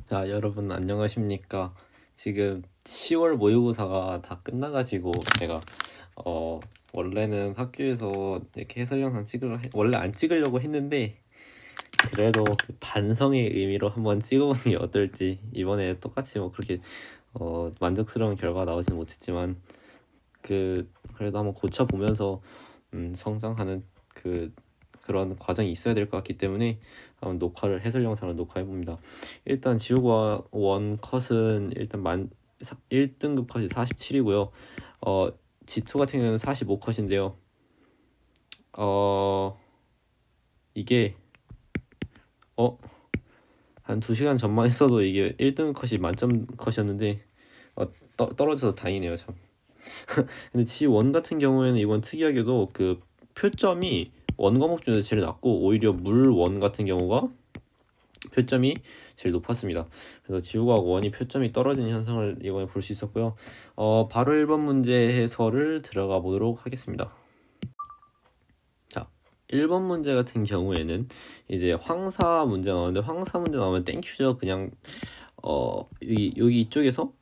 자, 여러분 안녕하십니까? 지금 10월 모의고사가 다 끝나가지고 제가 어 원래는 학교에서 이렇게 해설 영상 원래 안 찍으려고 했는데 그래도 그 반성의 의미로 한번 찍어보는 게 어떨지. 이번에 똑같이 뭐 그렇게 만족스러운 결과가 나오진 못했지만 그래도 한번 고쳐보면서 성장하는 그런 과정이 있어야 될 것 같기 때문에 한번 해설 영상을 녹화해 봅니다. 일단 지우과 원 컷은 일단 1등급 컷이 47이고요. G2 같은 경우는 45컷인데요. 이게 한 2시간 전만 했어도 이게 1등급 컷이 만점 컷이었는데 떨어져서 다행이네요, 참. 근데 G1 같은 경우에는 이번 특이하게도 그 표점이 원 과목 중에서 제일 낮고 오히려 물1 같은 경우가 표점이 제일 높았습니다. 그래서 지구과학 1이 표점이 떨어지는 현상을 이번에 볼 수 있었고요. 바로 1번 문제 해설을 들어가 보도록 하겠습니다. 자, 1번 문제 같은 경우에는 이제 황사 문제 나오는데, 황사 문제 나오면 땡큐죠. 그냥 여기 이쪽에서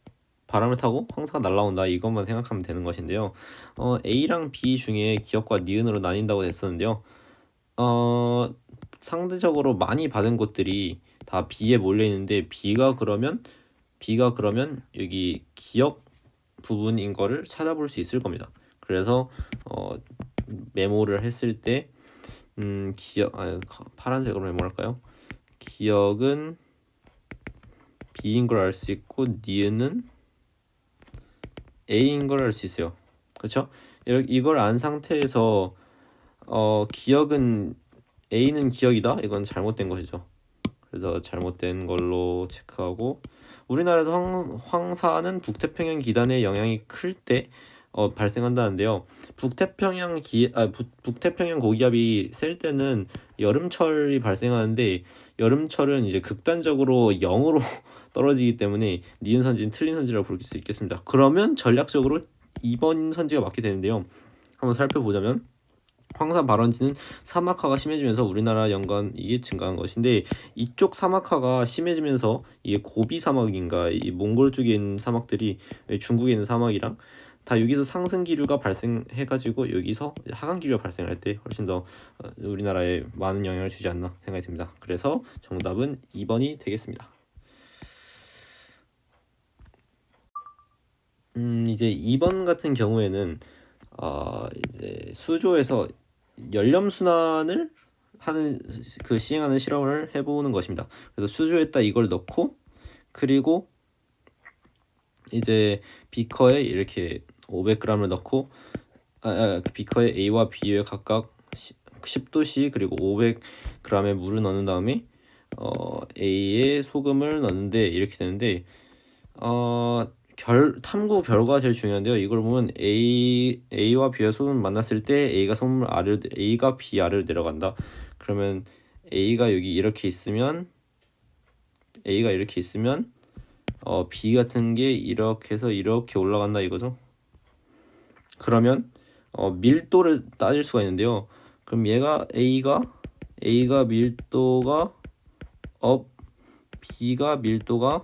바람을 타고 황사가 날아온다, 이것만 생각하면 되는 것인데요. A랑 B 중에 기억과 니은으로 나뉜다고 했었는데요. 상대적으로 많이 받은 곳들이 다 B에 몰려 있는데 B가 그러면 여기 기억 부분인 거를 찾아볼 수 있을 겁니다. 그래서 메모를 했을 때 파란색으로 메모할까요? 기억은 B인 걸 알 수 있고 니은은 A인 걸 알 수 있어요. 그렇죠? 이걸 안 상태에서 기억은 A는 기억이다, 이건 잘못된 것이죠. 그래서 잘못된 걸로 체크하고, 우리나라에서 황사는 북태평양 기단의 영향이 클 때 발생한다는데요. 북태평양 고기압이 셀 때는 여름철이 발생하는데, 여름철은 이제 극단적으로 0으로 떨어지기 때문에 니은 선지는 틀린 선지라고 볼 수 있겠습니다. 그러면 전략적으로 2번 선지가 맞게 되는데요. 한번 살펴보자면, 황사 발원지는 사막화가 심해지면서 우리나라 연간이 증가한 것인데, 이쪽 사막화가 심해지면서 이게 고비 사막인가, 이 몽골 쪽에 있는 사막들이 중국에 있는 사막이랑 다 여기서 상승 기류가 발생해가지고 여기서 하강 기류가 발생할 때 훨씬 더 우리나라에 많은 영향을 주지 않나 생각이 듭니다. 그래서 정답은 2번이 되겠습니다. 이제 2번 같은 경우에는 이제 수조에서 연렴 순환을 시행하는 실험을 해보는 것입니다. 그래서 수조에다 이걸 넣고, 그리고 이제 비커에 이렇게 500g을 넣고, 비커에 A와 B에 각각 10도씨 그리고 500g의 물을 넣는 다음에 A에 소금을 넣는데, 이렇게 되는데 탐구 결과가 제일 중요한데요. 이걸 보면 A와 B와 소금 만났을 때 A가 B 아래로 내려간다. 그러면 A가 이렇게 있으면 B 같은 게 이렇게 해서 이렇게 올라간다, 이거죠. 그러면 밀도를 따질 수가 있는데요. 그럼 A가 밀도가 업, B가 밀도가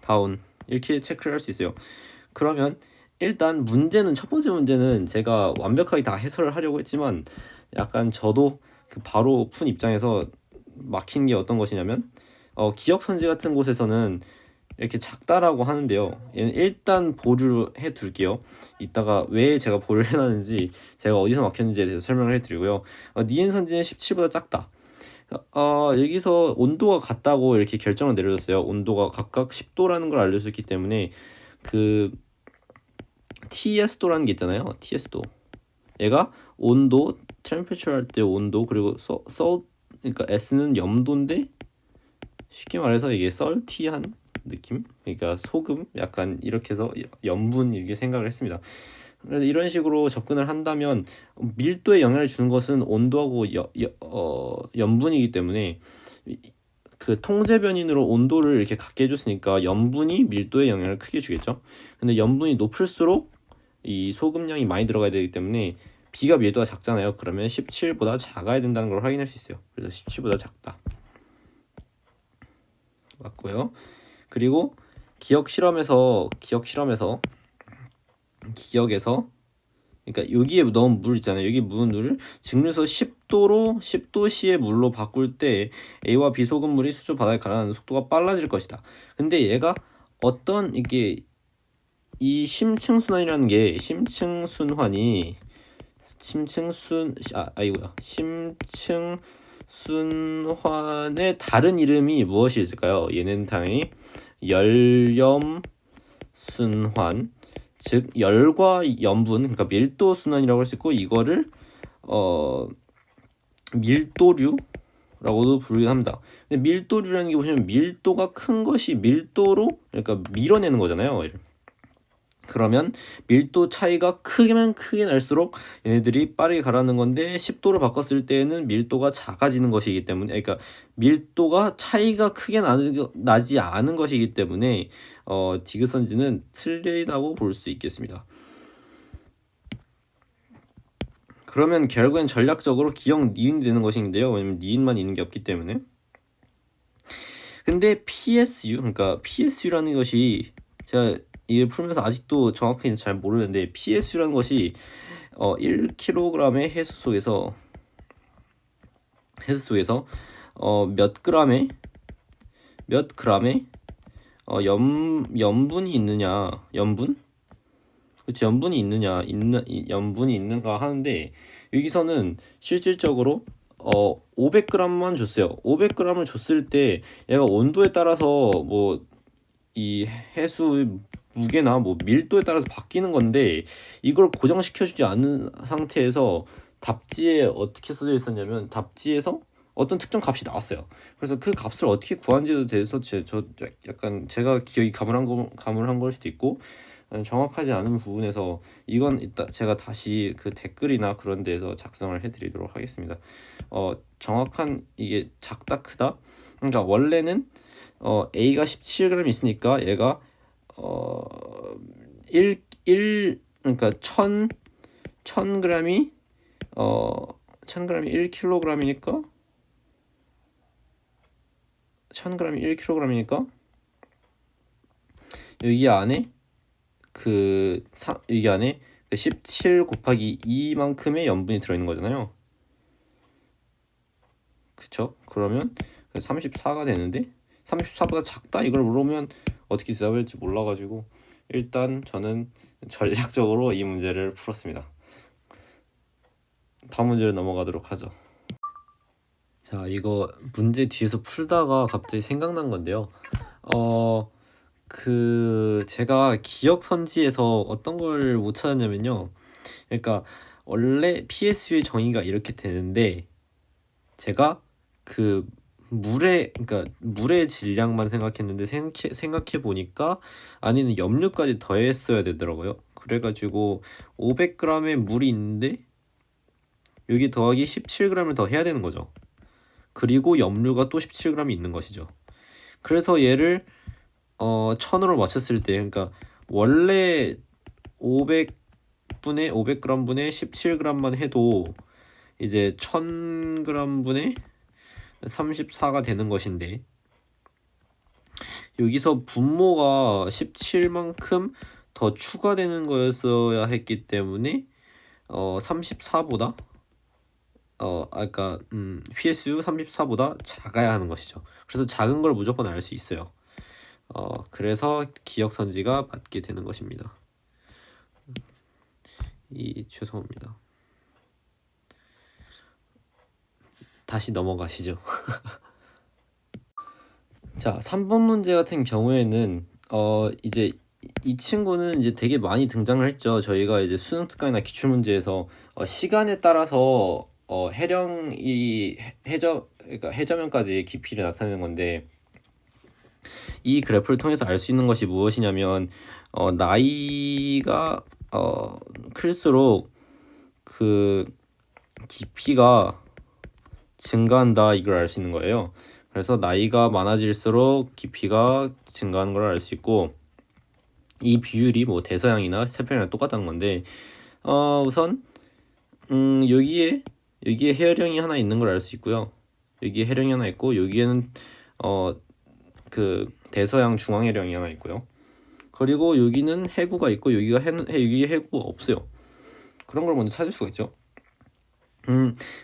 다운, 이렇게 체크를 할 수 있어요. 그러면 일단 첫 번째 문제는 제가 완벽하게 다 해설을 하려고 했지만, 약간 저도 바로 푼 입장에서 막힌 게 어떤 것이냐면, 기억선지 같은 곳에서는 이렇게 작다라고 하는데요. 얘는 일단 보류를 해 둘게요. 이따가 왜 제가 보류를 해놨는지, 제가 어디서 막혔는지에 대해서 설명을 해드리고요. 니은 선지는 17보다 작다. 여기서 온도가 같다고 이렇게 결정을 내려줬어요. 온도가 각각 10도라는 걸 알려줬기 때문에 TS도라는 게 있잖아요. TS도. 얘가 온도, temperature 할 때 온도, 그리고 그러니까 S는 염도인데, 쉽게 말해서 이게 salty한 느낌? 그러니까 소금? 약간 이렇게 해서 염분, 이렇게 생각을 했습니다. 그래서 이런 식으로 접근을 한다면 밀도에 영향을 주는 것은 온도하고 염분이기 때문에, 통제 변인으로 온도를 이렇게 같게 해줬으니까 염분이 밀도에 영향을 크게 주겠죠. 근데 염분이 높을수록 이 소금량이 많이 들어가야 되기 때문에 B가 밀도가 작잖아요. 그러면 17보다 작아야 된다는 걸 확인할 수 있어요. 그래서 17보다 작다. 맞고요. 그리고 기억에서 그러니까 여기에 넣은 물 있잖아요. 여기 물을 증류소 10도C의 물로 바꿀 때 A와 B 소금물이 수조 바다에 가라앉는 속도가 빨라질 것이다. 근데 얘가 어떤 이게 이 심층순환이라는 게 심층순환의 다른 이름이 무엇이 있을까요? 얘는 당연히 열염순환, 즉 열과 염분, 그러니까 밀도 순환이라고 할 수 있고, 이거를 밀도류라고도 부르긴 합니다. 근데 밀도류라는 게 보시면 밀도가 큰 것이 밀도로, 그러니까 밀어내는 거잖아요. 그러면 밀도 차이가 크게만 크게 날수록 얘네들이 빠르게 가라앉는 건데, 10도를 바꿨을 때에는 밀도가 작아지는 것이기 때문에, 그러니까 밀도가 차이가 크게 나지 않은 것이기 때문에 디귿선지는 틀리다고 볼 수 있겠습니다. 그러면 결국엔 전략적으로 기역 니은이 되는 것인데요. 왜냐면 니은만 있는 게 없기 때문에. 근데 그러니까 PSU라는 것이, 제가 이걸 풀면서 아직도 정확히 잘 모르는데, PSU라는 것이 1kg의 해수 속에서 몇 g의 염분이 있느냐, 염분이 있는가 하는데, 여기서는 실질적으로 500g만 줬어요. 500g을 줬을 때 얘가 온도에 따라서 뭐 이 해수 무게나 뭐 밀도에 따라서 바뀌는 건데, 이걸 고정시켜주지 않은 상태에서 답지에 어떻게 써져 있었냐면, 답지에서 어떤 특정 값이 나왔어요. 그래서 그 값을 어떻게 구한지에 대해서 약간 제가 기억이 가물한 걸 수도 있고, 정확하지 않은 부분에서 이건 이따 제가 다시 그 댓글이나 그런 데에서 작성을 해드리도록 하겠습니다. 정확한 이게 작다 크다, 그러니까 원래는 A가 17g 있으니까 얘가 1000g이 1kg이니까 1000g이 1kg이니까 여기 안에 여기 안에 17 곱하기 2만큼의 염분이 들어있는 거잖아요. 그쵸? 그러면 34가 되는데, 34보다 작다? 이걸 물으면 어떻게 대답할지 몰라가지고 일단 저는 전략적으로 이 문제를 풀었습니다. 다음 문제로 넘어가도록 하죠. 자, 이거 문제 뒤에서 풀다가 갑자기 생각난 건데요. 제가 기억선지에서 어떤 걸 못 찾았냐면요. 그러니까 원래 PSU의 정의가 이렇게 되는데, 제가 그러니까 물의 질량만 생각했는데, 생각해 보니까 안에는 염류까지 더했어야 되더라고요. 그래가지고 500g의 물이 있는데 여기 더하기 17g을 더 해야 되는 거죠. 그리고 염류가 또 17g이 있는 것이죠. 그래서 얘를 1000으로 맞췄을 때, 그러니까 원래 500g 분의 17g만 해도 이제 1000g 분의 34가 되는 것인데, 여기서 분모가 17만큼 더 추가되는 거였어야 했기 때문에 34보다 PSU 34보다 작아야 하는 것이죠. 그래서 작은 걸 무조건 알 수 있어요. 그래서 기억선지가 맞게 되는 것입니다. 죄송합니다. 다시 넘어가시죠. 자, 3번 문제 같은 경우에는 이제 이 친구는 이제 되게 많이 등장을 했죠. 저희가 이제 수능 특강이나 기출 문제에서 시간에 따라서 그러니까 해저면까지 깊이를 나타내는 건데, 이 그래프를 통해서 알 수 있는 것이 무엇이냐면, 나이가 클수록 그 깊이가 증가한다, 이걸 알 수 있는 거예요. 그래서 나이가 많아질수록 깊이가 증가하는 걸 알 수 있고, 이 비율이 뭐 대서양이나 태평양이랑 똑같다는 건데, 우선 여기에 해열형이 하나 있는 걸 알 수 있고요. 여기에 해령이 하나 있고, 여기에는 그 대서양 중앙해령이 하나 있고요. 그리고 여기는 해구가 있고 여기가 여기 해구가 없어요. 그런 걸 먼저 찾을 수가 있죠.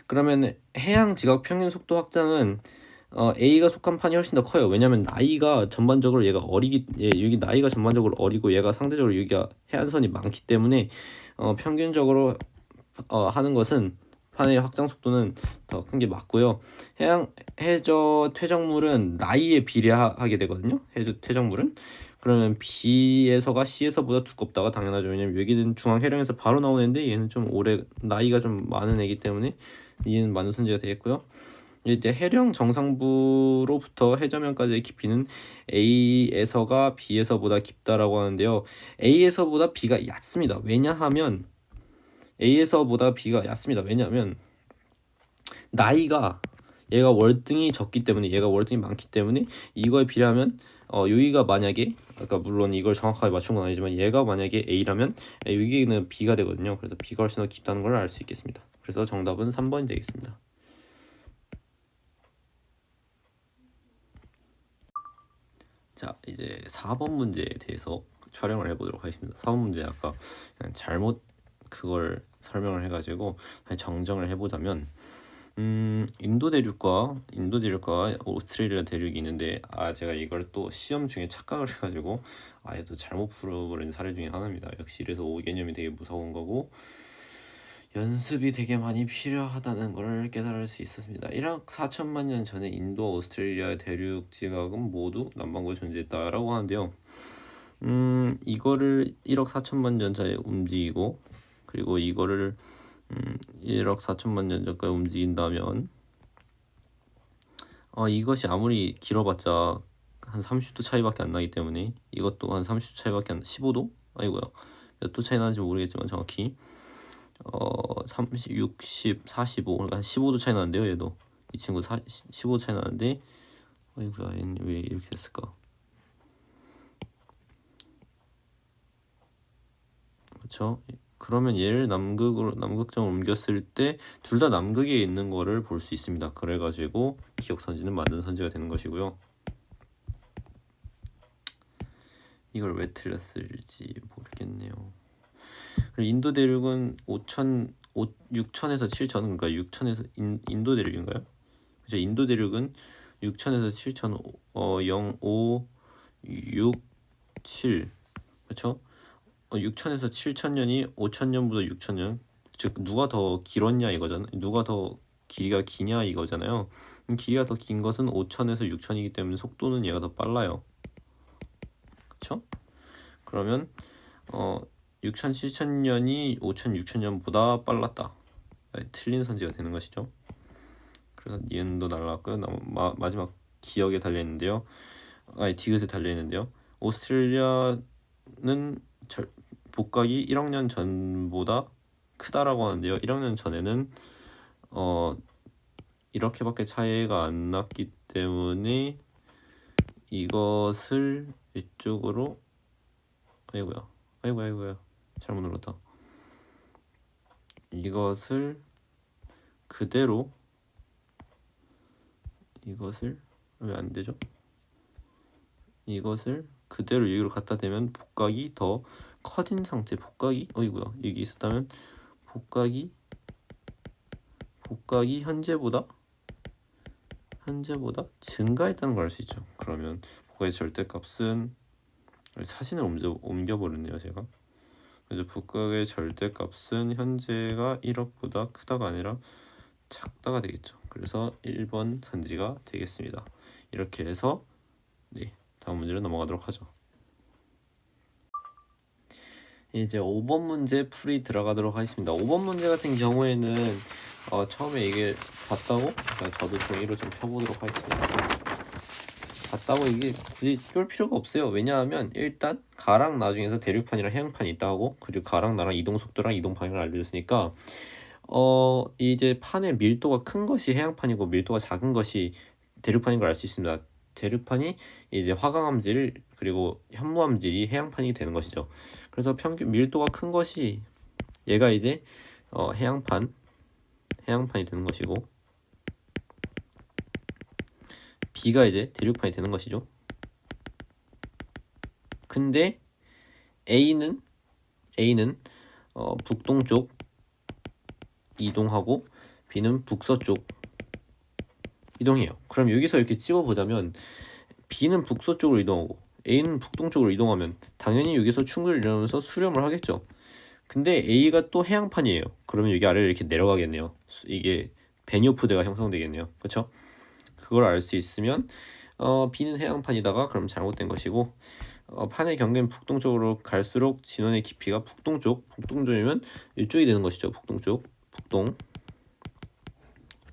그러면 해양 지각 평균 속도 확장은 A가 속한 판이 훨씬 더 커요. 왜냐면 나이가 전반적으로 얘가 여기 나이가 전반적으로 어리고 얘가 상대적으로 여기가 해안선이 많기 때문에 평균적으로 하는 것은 판의 확장 속도는 더 큰 게 맞고요. 해저 퇴적물은 나이에 비례하게 되거든요. 해저 퇴적물은 그러면 B에서가 C에서보다 두껍다가 당연하죠. 왜냐면 여기는 중앙 해령에서 바로 나오는 애인데 얘는 좀 오래 나이가 좀 많은 애기 때문에 얘는 많은 선지가 되겠고요. 이제 해령 정상부로부터 해저면까지의 깊이는 A에서가 B에서보다 깊다라고 하는데요. A에서보다 B가 얕습니다. 왜냐하면 A에서보다 B가 얕습니다. 왜냐하면 나이가 얘가 월등히 적기 때문에 얘가 월등히 많기 때문에 이거에 비례하면 여기가 만약에 그러니까 물론 이걸 정확하게 맞춘 건 아니지만 얘가 만약에 A라면 여기는 B가 되거든요. 그래서 B가 훨씬 더 깊다는 걸 알 수 있겠습니다. 그래서 정답은 3번이 되겠습니다. 자, 이제 4번 문제에 대해서 촬영을 해보도록 하겠습니다. 4번 문제 아까 그냥 잘못 그걸 설명을 해가지고 정정을 해보자면 인도 대륙과 오스트레일리아 대륙이 있는데 제가 이걸 또 시험 중에 착각을 해가지고 또 잘못 풀어버린 사례 중에 하나입니다. 역시 이래서 O 개념이 되게 무서운 거고 연습이 되게 많이 필요하다는 걸 깨달을 수 있었습니다. 1억 4천만 년 전에 인도와 오스트레일리아 대륙 지각은 모두 남반구에 존재했다라고 하는데요. 이거를 1억 4천만 년 전에 움직이고 그리고 이거를 1억 4천만 년 전까지 움직인다면 이것이 아무리 길어봤자 한 30도 차이밖에 안 나기 때문에 이것도 한 30도 차이밖에 안 15도? 아이고야 몇 도 차이 나는지 모르겠지만 정확히 30, 60, 45 그러니까 한 15도 차이 나는데요. 얘도 이 친구 15도 차이 나는데 아이고야 얘는 왜 이렇게 됐을까? 그렇죠? 그러면 얘를 남극점으로 옮겼을 때 둘 다 남극에 있는 거를 볼 수 있습니다. 그래가지고 기억선지는 만든 선지가 되는 것이고요. 이걸 왜 틀렸을지 모르겠네요. 그리고 인도 대륙은 6천에서 7천 그러니까 6천에서 인도 대륙인가요? 그죠? 인도 대륙은 6천에서 7천 0, 5, 6, 7 그렇죠? 6천에서 7천년이 5천년보다 6천년 즉 누가 더 길었냐 이거잖아요. 누가 더 길이가 기냐 이거잖아요. 길이가 더 긴 것은 5천에서 6천이기 때문에 속도는 얘가 더 빨라요. 그쵸? 그러면 6천 7천년이 5천 6천년보다 빨랐다. 틀린 선지가 되는 것이죠. 그래서 니은도 날라갔고요. 마지막 기억에 달려있는데요. 디귿에 달려있는데요. 오스트레일리아는 복각이 1억 년 전보다 크다라고 하는데요. 1억 년 전에는 이렇게밖에 차이가 안 났기 때문에 이것을 이쪽으로 아이고야 잘못 눌렀다. 이것을 그대로 왜 안 되죠? 이것을 그대로 여기로 갖다 대면 복각이 더 커진 상태 복각이 여기 있었다면 복각이 현재보다 증가했다는 걸 알 수 있죠. 그러면 복각의 절대값은 사진을 옮겨버렸네요 제가. 그래서 복각의 절대값은 현재가 1억보다 크다가 아니라 작다가 되겠죠. 그래서 1번 선지가 되겠습니다. 이렇게 해서 다음 문제로 넘어가도록 하죠. 이제 5번 문제 풀이 들어가도록 하겠습니다. 5번 문제 같은 경우에는 처음에 이게 봤다고 저도 종이로 좀 펴보도록 하겠습니다. 봤다고 이게 굳이 쫄 필요가 없어요. 왜냐하면 일단 가랑 나중에서 대륙판이랑 해양판이 있다고 그리고 가랑 나랑 이동 속도랑 이동 방향을 알려줬으니까 이제 판의 밀도가 큰 것이 해양판이고 밀도가 작은 것이 대륙판인 걸 알 수 있습니다. 대륙판이 이제 화강암질 그리고 현무암질이 해양판이 되는 것이죠. 그래서 평균 밀도가 큰 것이 얘가 이제 해양판이 되는 것이고 B가 이제 대륙판이 되는 것이죠. 근데 A는 북동쪽 이동하고 B는 북서쪽 이동해요. 그럼 여기서 이렇게 찍어보자면 B는 북서쪽으로 이동하고 A는 북동쪽으로 이동하면 당연히 여기서 충돌을 일어나면서 수렴을 하겠죠. 근데 A가 또 해양판이에요. 그러면 여기 아래로 이렇게 내려가겠네요. 이게 베니오프대가 형성되겠네요. 그렇죠? 그걸 알 수 있으면 B는 해양판이다가 그럼 잘못된 것이고 판의 경계는 북동쪽으로 갈수록 진원의 깊이가 북동쪽이면 이쪽이 되는 것이죠. 북동.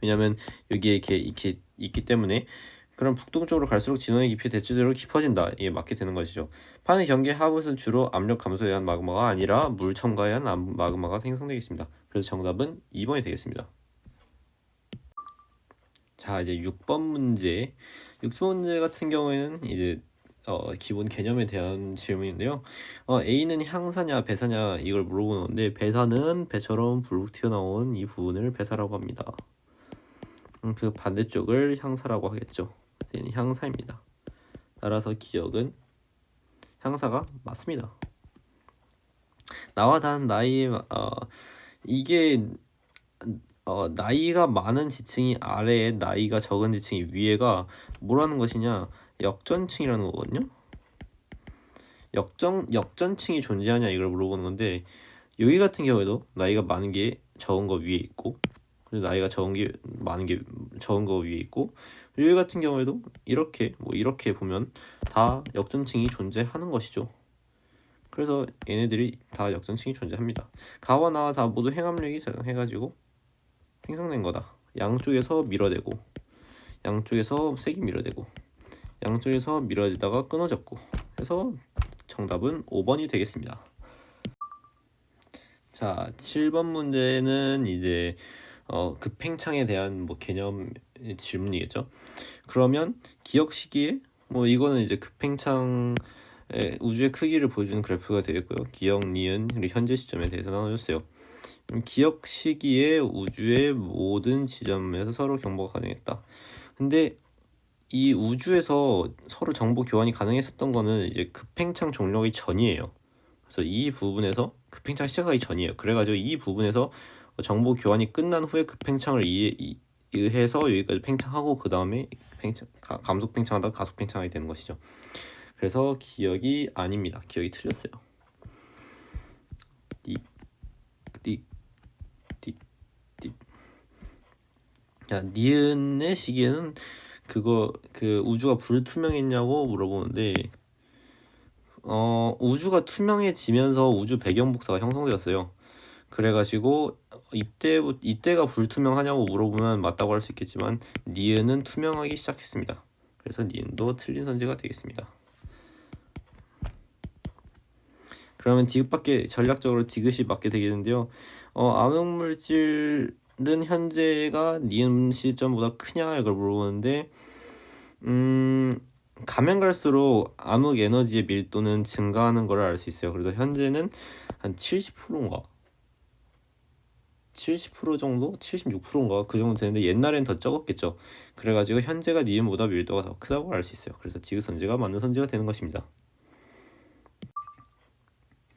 왜냐면 여기에 이렇게 있기 때문에 그럼 북동쪽으로 갈수록 진원의 깊이 대체적으로 깊어진다. 이게 맞게 되는 것이죠. 판의 경계 하부에서는 주로 압력 감소에 의한 마그마가 아니라 물 첨가에 의한 마그마가 생성되겠습니다. 그래서 정답은 2번이 되겠습니다. 자, 이제 6번 문제. 6번 문제 같은 경우에는 이제 기본 개념에 대한 질문인데요. A는 향사냐 배사냐 이걸 물어보는 건데 배사는 배처럼 불룩 튀어나온 이 부분을 배사라고 합니다. 그 반대쪽을 향사라고 하겠죠. 얘는 향사입니다. 따라서 기억은 향사가 맞습니다. 나와 다른 나이 이게 나이가 많은 지층이 아래에 나이가 적은 지층이 위에가 뭐라는 것이냐 역전층이라는 거거든요. 역전층이 존재하냐 이걸 물어보는 건데 여기 같은 경우에도 나이가 많은 게 적은 거 위에 있고 나이가 적은 게 많은 게 적은 거 위에 있고 여기 같은 경우에도 이렇게 보면 다 역전층이 존재하는 것이죠. 그래서 얘네들이 다 역전층이 존재합니다. 가와 나와 다 모두 행압력이 해가지고 생성된 거다. 양쪽에서 밀어내고 양쪽에서 세게 밀어내고 양쪽에서 밀어내다가 끊어졌고 해서 정답은 5번이 되겠습니다. 자, 7번 문제는 이제 급팽창에 대한 개념 질문이겠죠. 그러면 기억 시기에 이거는 이제 급팽창 우주의 크기를 보여주는 그래프가 되겠고요. 기억, 니은, 그리고 현재 시점에 대해서 나눠줬어요. 기억 시기에 우주의 모든 지점에서 서로 경보가 가능했다. 근데 이 우주에서 서로 정보 교환이 가능했었던 거는 이제 급팽창 종료하기 전이에요. 그래서 이 부분에서 급팽창 시작하기 전이에요. 그래가지고 이 부분에서 정보 교환이 끝난 후에 급팽창을 의해서 여기까지 팽창하고 그 다음에 감속 팽창하다가 가속 팽창하게 되는 것이죠. 그래서 기억이 아닙니다. 기억이 틀렸어요. 자, 니은의 시기에는 그 우주가 불투명했냐고 물어보는데 우주가 투명해지면서 우주 배경 복사가 형성되었어요. 그래가지고 이때가 불투명하냐고 물어보면 맞다고 할 수 있겠지만 니은은 투명하기 시작했습니다. 그래서 니은도 틀린 선지가 되겠습니다. 그러면 디귿밖에 전략적으로 디귿이 맞게 되겠는데요. 암흑물질은 현재가 니은 시점보다 크냐 이걸 물어보는데 가면 갈수록 암흑 에너지의 밀도는 증가하는 걸 알 수 있어요. 그래서 현재는 한 70%인가 70% 정도? 76%인가 그 정도 되는데 옛날엔 더 적었겠죠. 그래가지고 현재가 니은보다 밀도가 더 크다고 알 수 있어요. 그래서 디귿 선지가 맞는 선지가 되는 것입니다.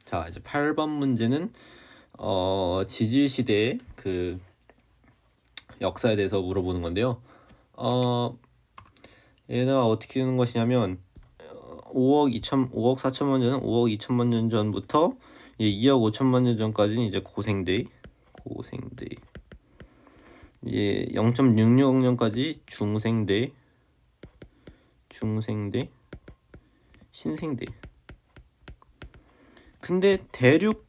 자, 이제 8번 문제는 지질 시대의 그 역사에 대해서 물어보는 건데요. 얘가 어떻게 되는 것이냐면 5억 4천만 년, 5억 2천만 년 전부터 2억 5천만 년 전까지는 이제 고생대 이제 0.66억 년까지 중생대 신생대. 근데 대륙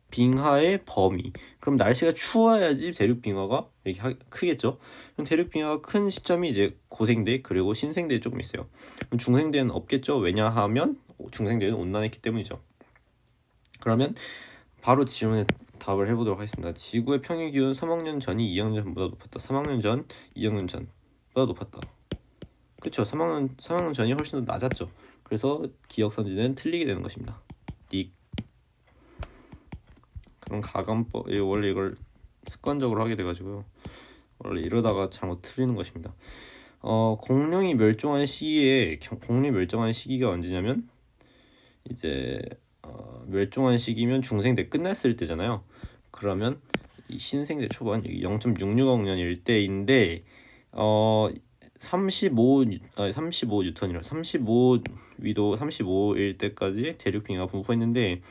빙하의 범위. 그럼 날씨가 추워야지 대륙 빙하가 이렇게 크겠죠. 그럼 대륙 빙하가 큰 시점이 이제 고생대 그리고 신생대에 조금 있어요. 그럼 중생대는 없겠죠. 왜냐하면 중생대는 온난했기 때문이죠. 그러면 바로 질문에 답을 해보도록 하겠습니다. 지구의 평균 기온 3억 년 전이 2억 년 전보다 높았다. 3억 년 전, 2억 년 전보다 높았다. 그렇죠. 3억 년 전이 훨씬 더 낮았죠. 그래서 기억 선지는 틀리게 되는 것입니다. 그럼 가감법 원래 이걸 습관적으로 하게 돼가지고요. 원래 이러다가 잘못 틀리는 것입니다. 공룡이 멸종한 시기가 언제냐면 이제 멸종한 시기면 중생대 끝났을 때잖아요. 그러면 이 신생대 초반 여기 0.660 년일 때인데 35 뉴턴이라 35 위도 35일 때까지 대륙 빙하가 분포했는데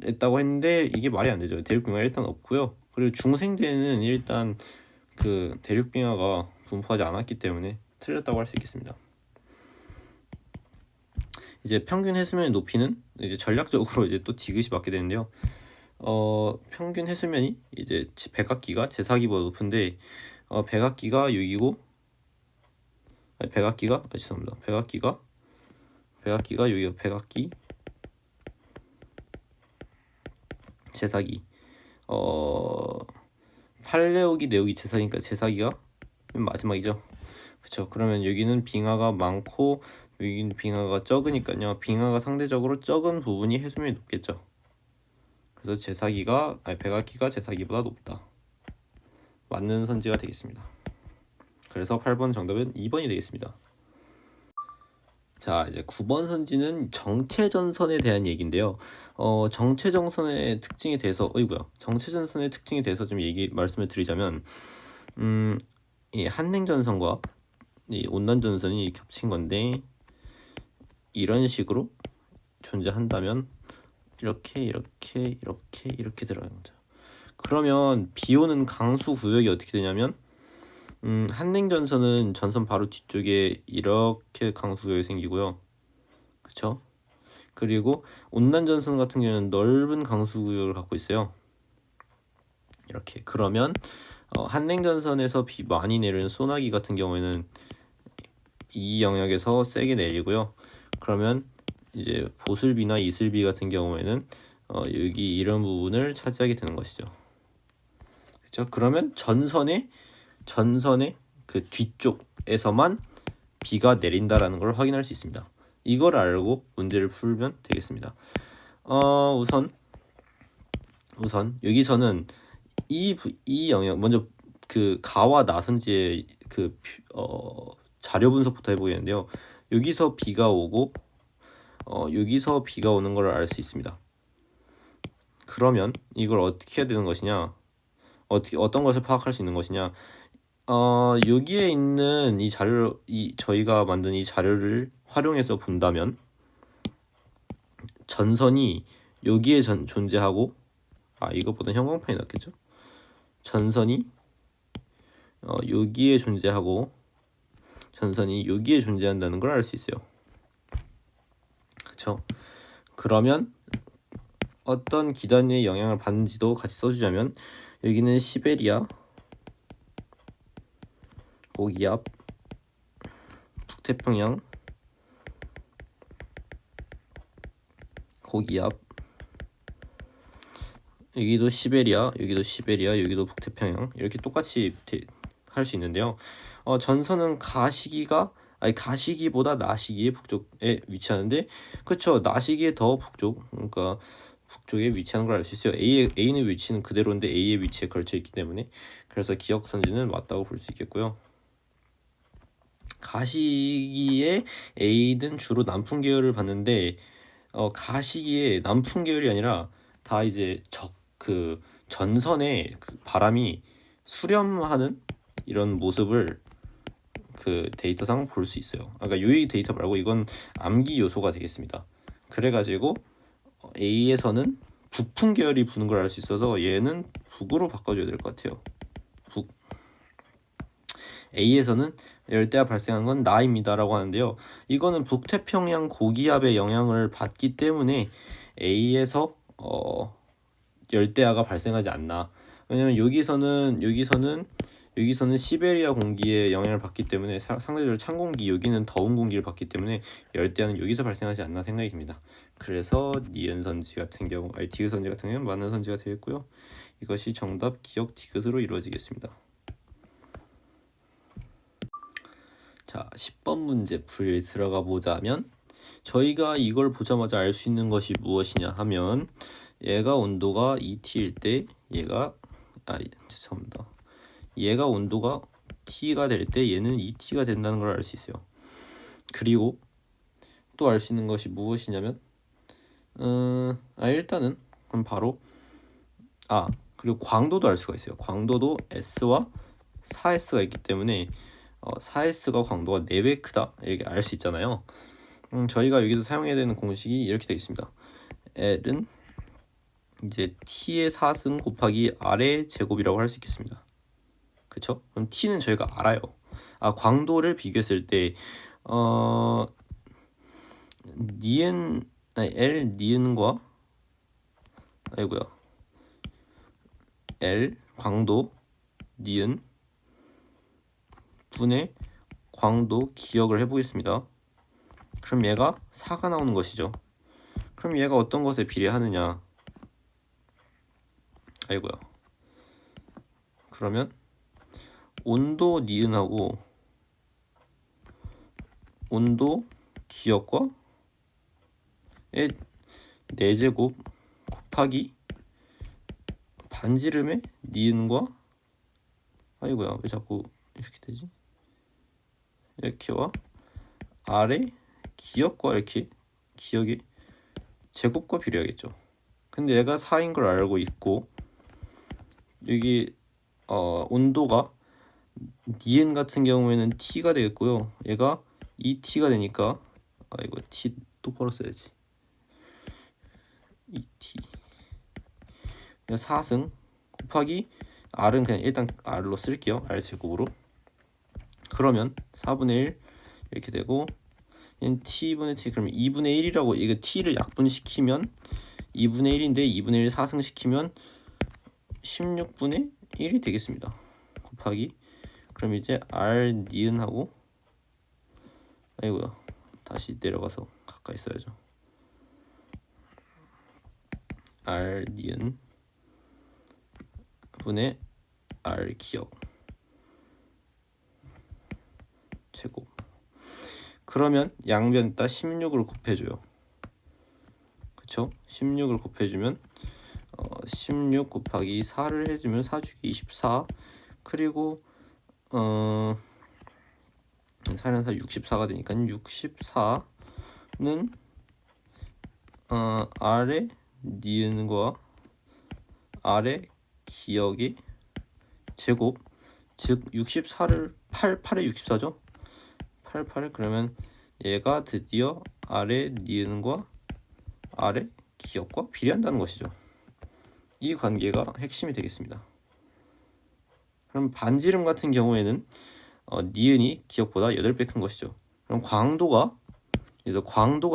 했다고 했는데 이게 말이 안 되죠. 대륙 빙하가 일단 없고요. 그리고 중생대는 일단 그 대륙 빙하가 분포하지 않았기 때문에 틀렸다고 할 수 있겠습니다. 이제 평균 해수면의 높이는 이제 전략적으로 이제 또 디귿이 맞게 되는데요. 평균 해수면이 이제 백악기가 제사기보다 높은데 백악기가 6이고 백악기가 죄송합니다. 백악기가 여기가 백악기 제사기 팔레오기 네오기 제사기니까 제사기가 맨 마지막이죠. 그렇죠. 그러면 여기는 빙하가 많고 여기는 빙하가 적으니까요. 빙하가 상대적으로 적은 부분이 해수면이 높겠죠. 그래서 백악기가 제사기보다 높다. 맞는 선지가 되겠습니다. 그래서 8번 정답은 2번이 되겠습니다. 자, 이제 9번 선지는 정체전선에 대한 얘기인데요. 정체전선의 특징에 대해서 정체전선의 특징에 대해서 좀 말씀을 드리자면 이 한냉전선과 이 온난전선이 겹친 건데 이런 식으로 존재한다면 이렇게 들어가는 거죠. 그러면 비오는 강수 구역이 어떻게 되냐면 한냉전선은 전선 바로 뒤쪽에 이렇게 강수 구역이 생기고요. 그렇죠? 그리고 온난전선 같은 경우는 넓은 강수 구역을 갖고 있어요. 이렇게. 그러면 한냉전선에서 비 많이 내리는 소나기 같은 경우에는 이 영역에서 세게 내리고요. 그러면 이제 보슬비나 이슬비 같은 경우에는 여기 이런 부분을 차지하게 되는 것이죠. 그렇죠? 그러면 전선의 그 뒤쪽에서만 비가 내린다라는 걸 확인할 수 있습니다. 이걸 알고 문제를 풀면 되겠습니다. 우선 여기서는 이 영역 먼저 그 가와 나선지의 그 자료 분석부터 해보겠는데요. 여기서 비가 오고 여기서 비가 오는 걸 알 수 있습니다. 그러면 이걸 어떻게 해야 되는 것이냐? 어떤 것을 파악할 수 있는 것이냐? 여기에 있는 저희가 만든 이 자료를 활용해서 본다면 전선이 여기에 존재하고 이것보다 형광펜이 낫겠죠? 전선이 여기에 존재하고 전선이 여기에 존재한다는 걸 알 수 있어요. 그렇죠? 그러면 어떤 기단의 영향을 받는지도 같이 써주자면 여기는 시베리아 고기압 북태평양 고기압 여기도 시베리아 여기도 북태평양 이렇게 똑같이 할 수 있는데요. 전선은 가시기보다 나시기의 북쪽에 위치하는데 그쵸 나시기의 더 북쪽 그러니까 북쪽에 위치하는 걸 알 수 있어요. A의 위치는 그대로인데 A의 위치에 걸쳐 있기 때문에 그래서 기억 선지는 맞다고 볼 수 있겠고요. 가시기에 A는 주로 남풍 계열을 받는데 가시기에 남풍 계열이 아니라 다 이제 그 전선에 그 바람이 수렴하는 이런 모습을 그 데이터상 볼 수 있어요. 그러니까 유의 데이터 말고 이건 암기 요소가 되겠습니다. 그래가지고 A에서는 북풍 계열이 부는 걸 알 수 있어서 얘는 북으로 바꿔줘야 될 것 같아요. 북. A에서는 열대야 발생한 건 나입니다라고 하는데요. 이거는 북태평양 고기압의 영향을 받기 때문에 A에서 열대야가 발생하지 않나. 왜냐면 여기서는 시베리아 공기의 영향을 받기 때문에 상대적으로 찬 공기, 여기는 더운 공기를 받기 때문에 열대야는 여기서 발생하지 않나 생각이 듭니다. 그래서 니은 선지 같은 경우, 디귿 선지 같은 경우는 맞는 선지가 되겠고요. 이것이 정답 기억 디귿으로 이루어지겠습니다. 자, 10번 문제 들어가 보자면 저희가 이걸 보자마자 알 수 있는 것이 무엇이냐 하면 얘가 온도가 ET일 때 얘가 온도가 T가 될 때 얘는 ET가 된다는 걸 알 수 있어요. 그리고 또 알 수 있는 것이 무엇이냐면 일단은 그럼 바로 그리고 광도도 알 수가 있어요. 광도도 S와 4S가 있기 때문에 4S가 광도가 4배 크다 이렇게 알 수 있잖아요. 저희가 여기서 사용해야 되는 공식이 이렇게 되어 있습니다. L은 이제 T의 4승 곱하기 R의 제곱이라고 할 수 있겠습니다. 그쵸? 그럼 T는 저희가 알아요. 광도를 비교했을 때 L 니은과 L 광도 니은 분의 광도 기억을 해보겠습니다. 그럼 얘가 4가 나오는 것이죠. 그럼 얘가 어떤 것에 비례하느냐? 그러면 온도 니은하고 온도 기억과 의 4제곱 곱하기 반지름의 니은과 왜 자꾸 이렇게 되지? 이렇게와 R의 기억과 이렇게 기억의 제곱과 비례하겠죠. 근데 얘가 4인 걸 알고 있고 여기 온도가 니은 같은 경우에는 T가 되겠고요. 얘가 2T가 되니까 T 똑바로 써야지. 2T 4승 곱하기 R은 그냥 일단 R로 쓸게요. R 제곱으로. 그러면 4분의 1 이렇게 되고 얘는 T분의 T 그러면 2분의 1이라고 이거 T를 약분시키면 2분의 1인데 2분의 1 4승시키면 16분의 1이 되겠습니다. 곱하기 그럼 이제 R 니은하고 다시 내려가서 가까이 써야죠. R 니은 분의 R 기억 제곱. 그러면 양변에다 16을 곱해줘요. 그쵸? 16을 곱해주면 16 곱하기 4를 해주면 4주기 24 그리고 4는 4 64가 되니까 64는 R의 니은과 R의 기억의 제곱 즉 64를 8에 64죠. 8에 그러면 얘가 드디어 R의 니은과 R의 기억과 비례한다는 것이죠. 이 관계가 핵심이 되겠습니다. 그럼 반지름 같은 경우에는 니은이 기억보다 8배 큰 것이죠. 그럼 광도가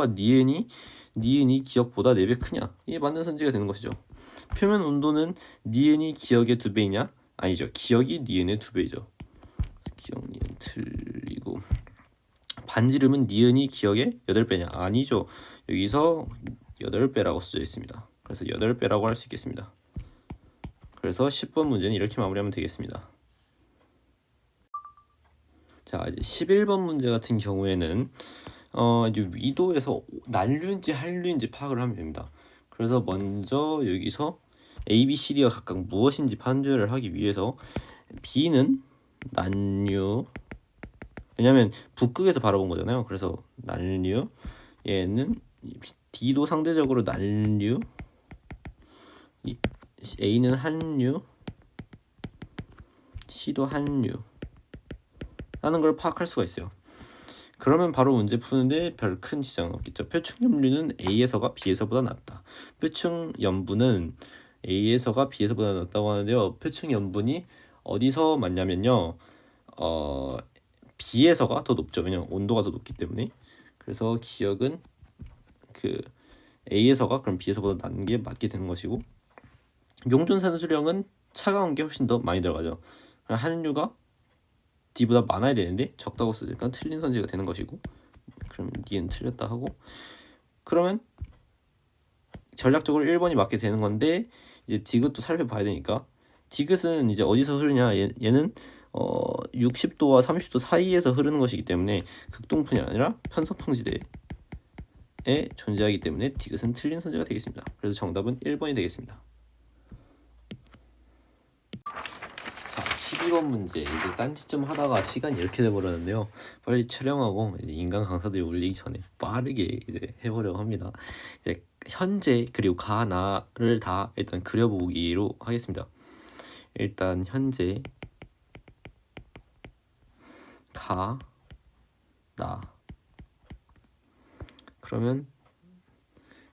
니은이 기억보다 4배 크냐? 이게 맞는 선지가 되는 것이죠. 표면 온도는 니은이 기억의 2배이냐? 아니죠. 기억이 니은의 2배이죠. 기억 니은 틀리고 반지름은 니은이 기억의 8배냐? 아니죠. 여기서 8배라고 써져 있습니다. 그래서 8배라고 할 수 있겠습니다. 그래서 10번 문제는 이렇게 마무리하면 되겠습니다. 자, 이제 11번 문제 같은 경우에는 이제 위도에서 난류인지 한류인지 파악을 하면 됩니다. 그래서 먼저 여기서 A, B, C, D가 각각 무엇인지 판별을 하기 위해서 B는 난류, 왜냐면 북극에서 바라본 거잖아요. 그래서 난류, 얘는 D도 상대적으로 난류, A는 한류, C도 한류 라는 걸 파악할 수가 있어요. 그러면 바로 문제 푸는데 별 큰 지장은 없겠죠. 표층염류는 A에서가 B에서보다 낮다. 표층염분은 A에서가 B에서보다 낮다고 하는데요. 표층염분이 어디서 맞냐면요. B에서가 더 높죠. 왜냐면 온도가 더 높기 때문에. 그래서 기억은 그 A에서가 그럼 B에서보다 낮은 게 맞게 되는 것이고 용존 산수령은 차가운 게 훨씬 더 많이 들어가죠. 한류가 D보다 많아야 되는데 적다고 쓰니까 틀린 선지가 되는 것이고 그러면 D는 틀렸다 하고 그러면 전략적으로 1번이 맞게 되는 건데 이제 디귿도 살펴봐야 되니까 디귿은 이제 어디서 흐르냐 얘는 60도와 30도 사이에서 흐르는 것이기 때문에 극동풍이 아니라 편서풍지대에 존재하기 때문에 디귿은 틀린 선지가 되겠습니다. 그래서 정답은 1번이 되겠습니다. 자, 12번 문제. 이제 딴짓 좀 하다가 시간이 이렇게 돼버렸는데요. 빨리 촬영하고 이제 인간 강사들이 올리기 전에 빠르게 이제 해보려고 합니다. 이제 현재 그리고 가, 나를 다 일단 그려보기로 하겠습니다. 일단 현재 가, 나. 그러면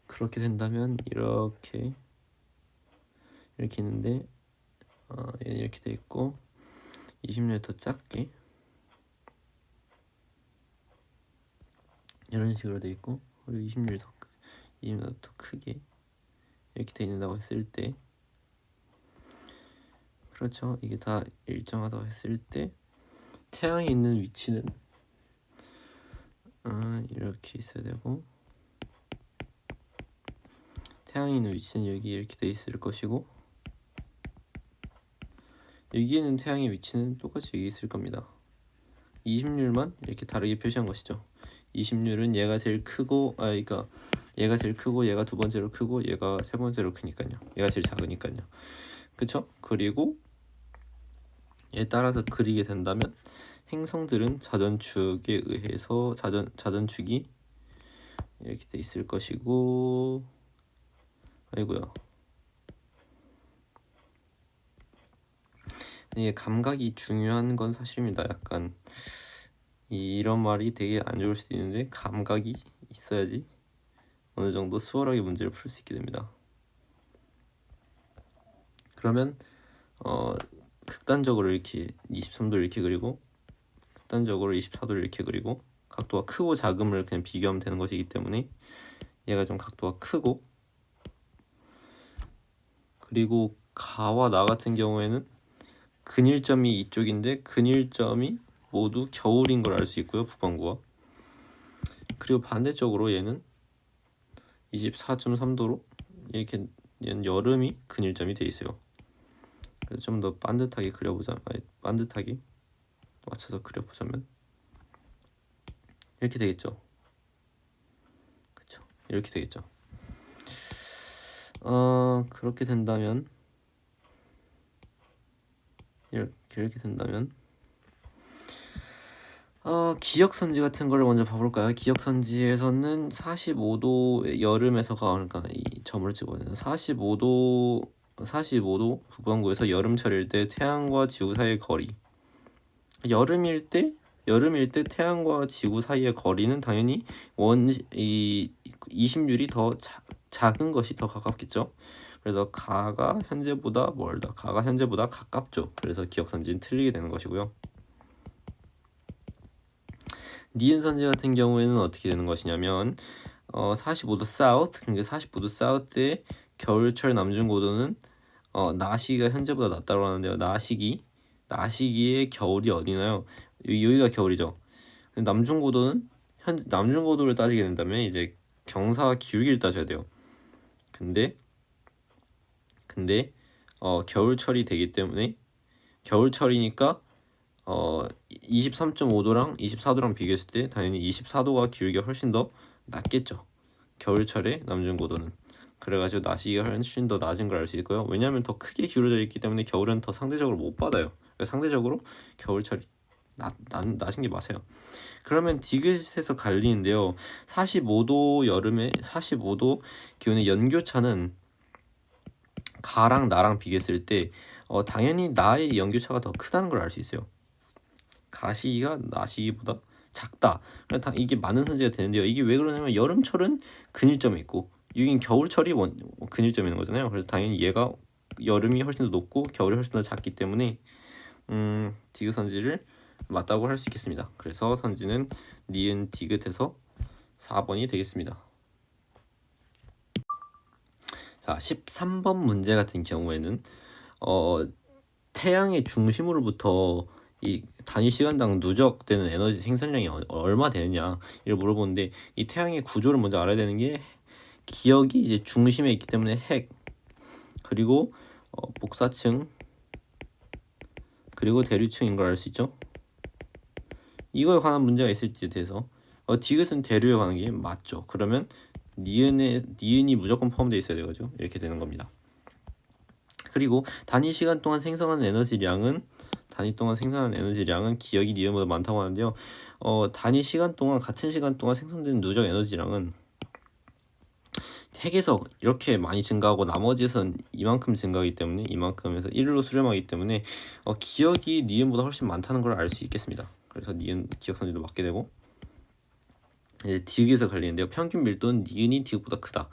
그렇게 된다면 이렇게 있는데 얘는 이렇게 돼 있고 20를 더 작게 이런 식으로 돼 있고, 그리고 20를 더 크게 이렇게 돼 있는다고 했을 때, 그렇죠, 이게 다 일정하다고 했을 때 태양이 있는 위치는 이렇게 있어야 되고, 태양이 있는 위치는 여기 이렇게 돼 있을 것이고, 여기에는 태양의 위치는 똑같이 여기 있을 겁니다. 20률만 이렇게 다르게 표시한 것이죠. 20률은 얘가 제일 크고, 그러니까 얘가 제일 크고, 얘가 두 번째로 크고, 얘가 세 번째로 크니까요. 얘가 제일 작으니까요. 그쵸? 그리고 얘에 따라서 그리게 된다면 행성들은 자전축에 의해서 자전축이 이렇게 돼 있을 것이고, 아이고요. 이게 감각이 중요한 건 사실입니다. 약간 이런 말이 되게 안 좋을 수도 있는데, 감각이 있어야지 어느 정도 수월하게 문제를 풀 수 있게 됩니다. 그러면 극단적으로 이렇게 23도를 이렇게 그리고, 극단적으로 24도를 이렇게 그리고, 각도가 크고 작음을 그냥 비교하면 되는 것이기 때문에 얘가 좀 각도가 크고, 그리고 가와 나 같은 경우에는 근일점이 이쪽인데 근일점이 모두 겨울인 걸 알 수 있고요, 북반구와. 그리고 반대쪽으로 얘는 24.3도로 이렇게 얘는 여름이 근일점이 돼 있어요. 그래서 좀 더 반듯하게 반듯하게 맞춰서 그려보자면 이렇게 되겠죠. 그렇죠? 이렇게 되겠죠. 그렇게 된다면 이렇게 된다면 기역선지 같은 거를 먼저 봐볼까요? 기역선지에서는 45도 여름에서가, 그러니까 이 점을 찍어야 되는 45도 북반구에서 여름철일 때 태양과 지구 사이의 거리. 여름일 때 태양과 지구 사이의 거리는 당연히 20율이 더 작은 것이 더 가깝겠죠. 그래서 가가 현재보다 멀다. 가가 현재보다 가깝죠. 그래서 기역선지는 틀리게 되는 것이고요. 니은 선지 같은 경우에는 어떻게 되는 것이냐면 45도 사우스, 그러니까 45도 사우스의 겨울철 남중고도는 낮 시기가 현재보다 낮다고 하는데요. 낮 시기의 겨울이 어디나요? 여기가 겨울이죠. 남중고도는 남중고도를 따지게 된다면 이제 경사 기울기를 따져야 돼요. 근데 겨울철이 되기 때문에, 겨울철이니까 23.5도랑 24도랑 비교했을 때 당연히 24도가 기울기가 훨씬 더 낮겠죠. 겨울철에 남중고도는. 그래가지고 낮 시기가 훨씬 더 낮은 걸 알 수 있고요. 왜냐하면 더 크게 기울어져 있기 때문에 겨울은 더 상대적으로 못 받아요. 상대적으로 겨울철이 낮은 게 맞아요. 그러면 디귿에서 갈리는데요. 45도 여름에 45도 기온의 연교차는 가랑 나랑 비교했을 때 당연히 나의 연교차가 더 크다는 걸 알 수 있어요. 가 시기가 나 시기보다 작다. 이게 맞는 선지가 되는데요. 이게 왜 그러냐면 여름철은 근일점이 있고 여긴 겨울철이 근일점이 있는 거잖아요. 그래서 당연히 얘가 여름이 훨씬 더 높고 겨울이 훨씬 더 작기 때문에 디귿 선지를 맞다고 할 수 있겠습니다. 그래서 선지는 니은 디귿에서 4번이 되겠습니다. 자, 13번 문제 같은 경우에는 태양의 중심으로부터 이 단위 시간당 누적되는 에너지 생산량이 얼마 되느냐 이를 물어보는데, 이 태양의 구조를 먼저 알아야 되는 게, 기역이 이제 중심에 있기 때문에 핵, 그리고 복사층, 그리고 대류층인 걸 알 수 있죠. 이거에 관한 문제가 있을지에 대해서 디귿은 대류에 관한 게 맞죠. 그러면 니은이 무조건 포함되어 있어야 되죠. 이렇게 되는 겁니다. 그리고 단위 시간 동안 생성하는 에너지량은 기역이 니은보다 많다고 하는데요. 단위 시간 동안, 같은 시간 동안 생성되는 누적 에너지량은 핵에서 이렇게 많이 증가하고 나머지에선 이만큼 증가하기 때문에 이만큼에서 1로 수렴하기 때문에 기억이 니은보다 훨씬 많다는 걸 알 수 있겠습니다. 그래서 니은 기억선지도 맞게 되고, 이제 디귿에서 갈리는데요. 평균 밀도는 니은이 디귿보다 크다.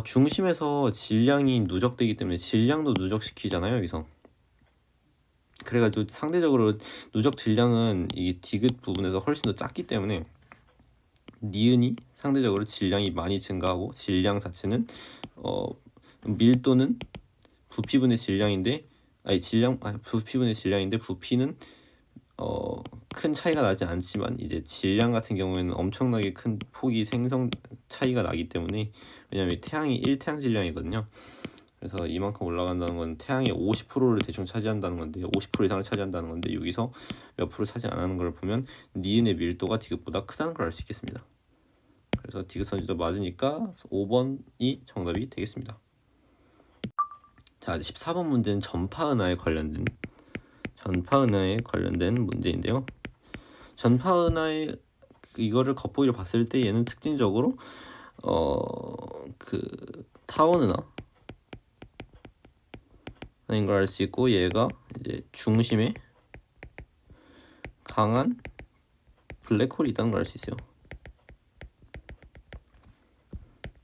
중심에서 질량이 누적되기 때문에 질량도 누적시키잖아요, 여기서. 그래가지고 상대적으로 누적 질량은 이 디귿 부분에서 훨씬 더 작기 때문에 니은이 상대적으로 질량이 많이 증가하고, 질량 자체는 밀도는 부피분의 질량인데, 부피분의 질량인데 부피는 큰 차이가 나지 않지만 이제 질량 같은 경우에는 엄청나게 큰 폭이 생성 차이가 나기 때문에, 왜냐면 태양이 1태양 질량이거든요. 그래서 이만큼 올라간다는 건 태양의 50%를 대충 차지한다는 건데, 50% 이상을 차지한다는 건데, 여기서 몇 프로 차지 안 하는 걸 보면 니은의 밀도가 디귿보다 크다는 걸 알 수 있겠습니다. 그래서 디귿선지도 맞으니까 5번이 정답이 되겠습니다. 자, 14번 문제는 전파은하에 관련된 문제인데요. 전파은하의 이거를 겉보기로 봤을 때 얘는 특징적으로 그 타원은하인 걸 알 수 있고, 얘가 이제 중심에 강한 블랙홀이 있다는 걸 알 수 있어요.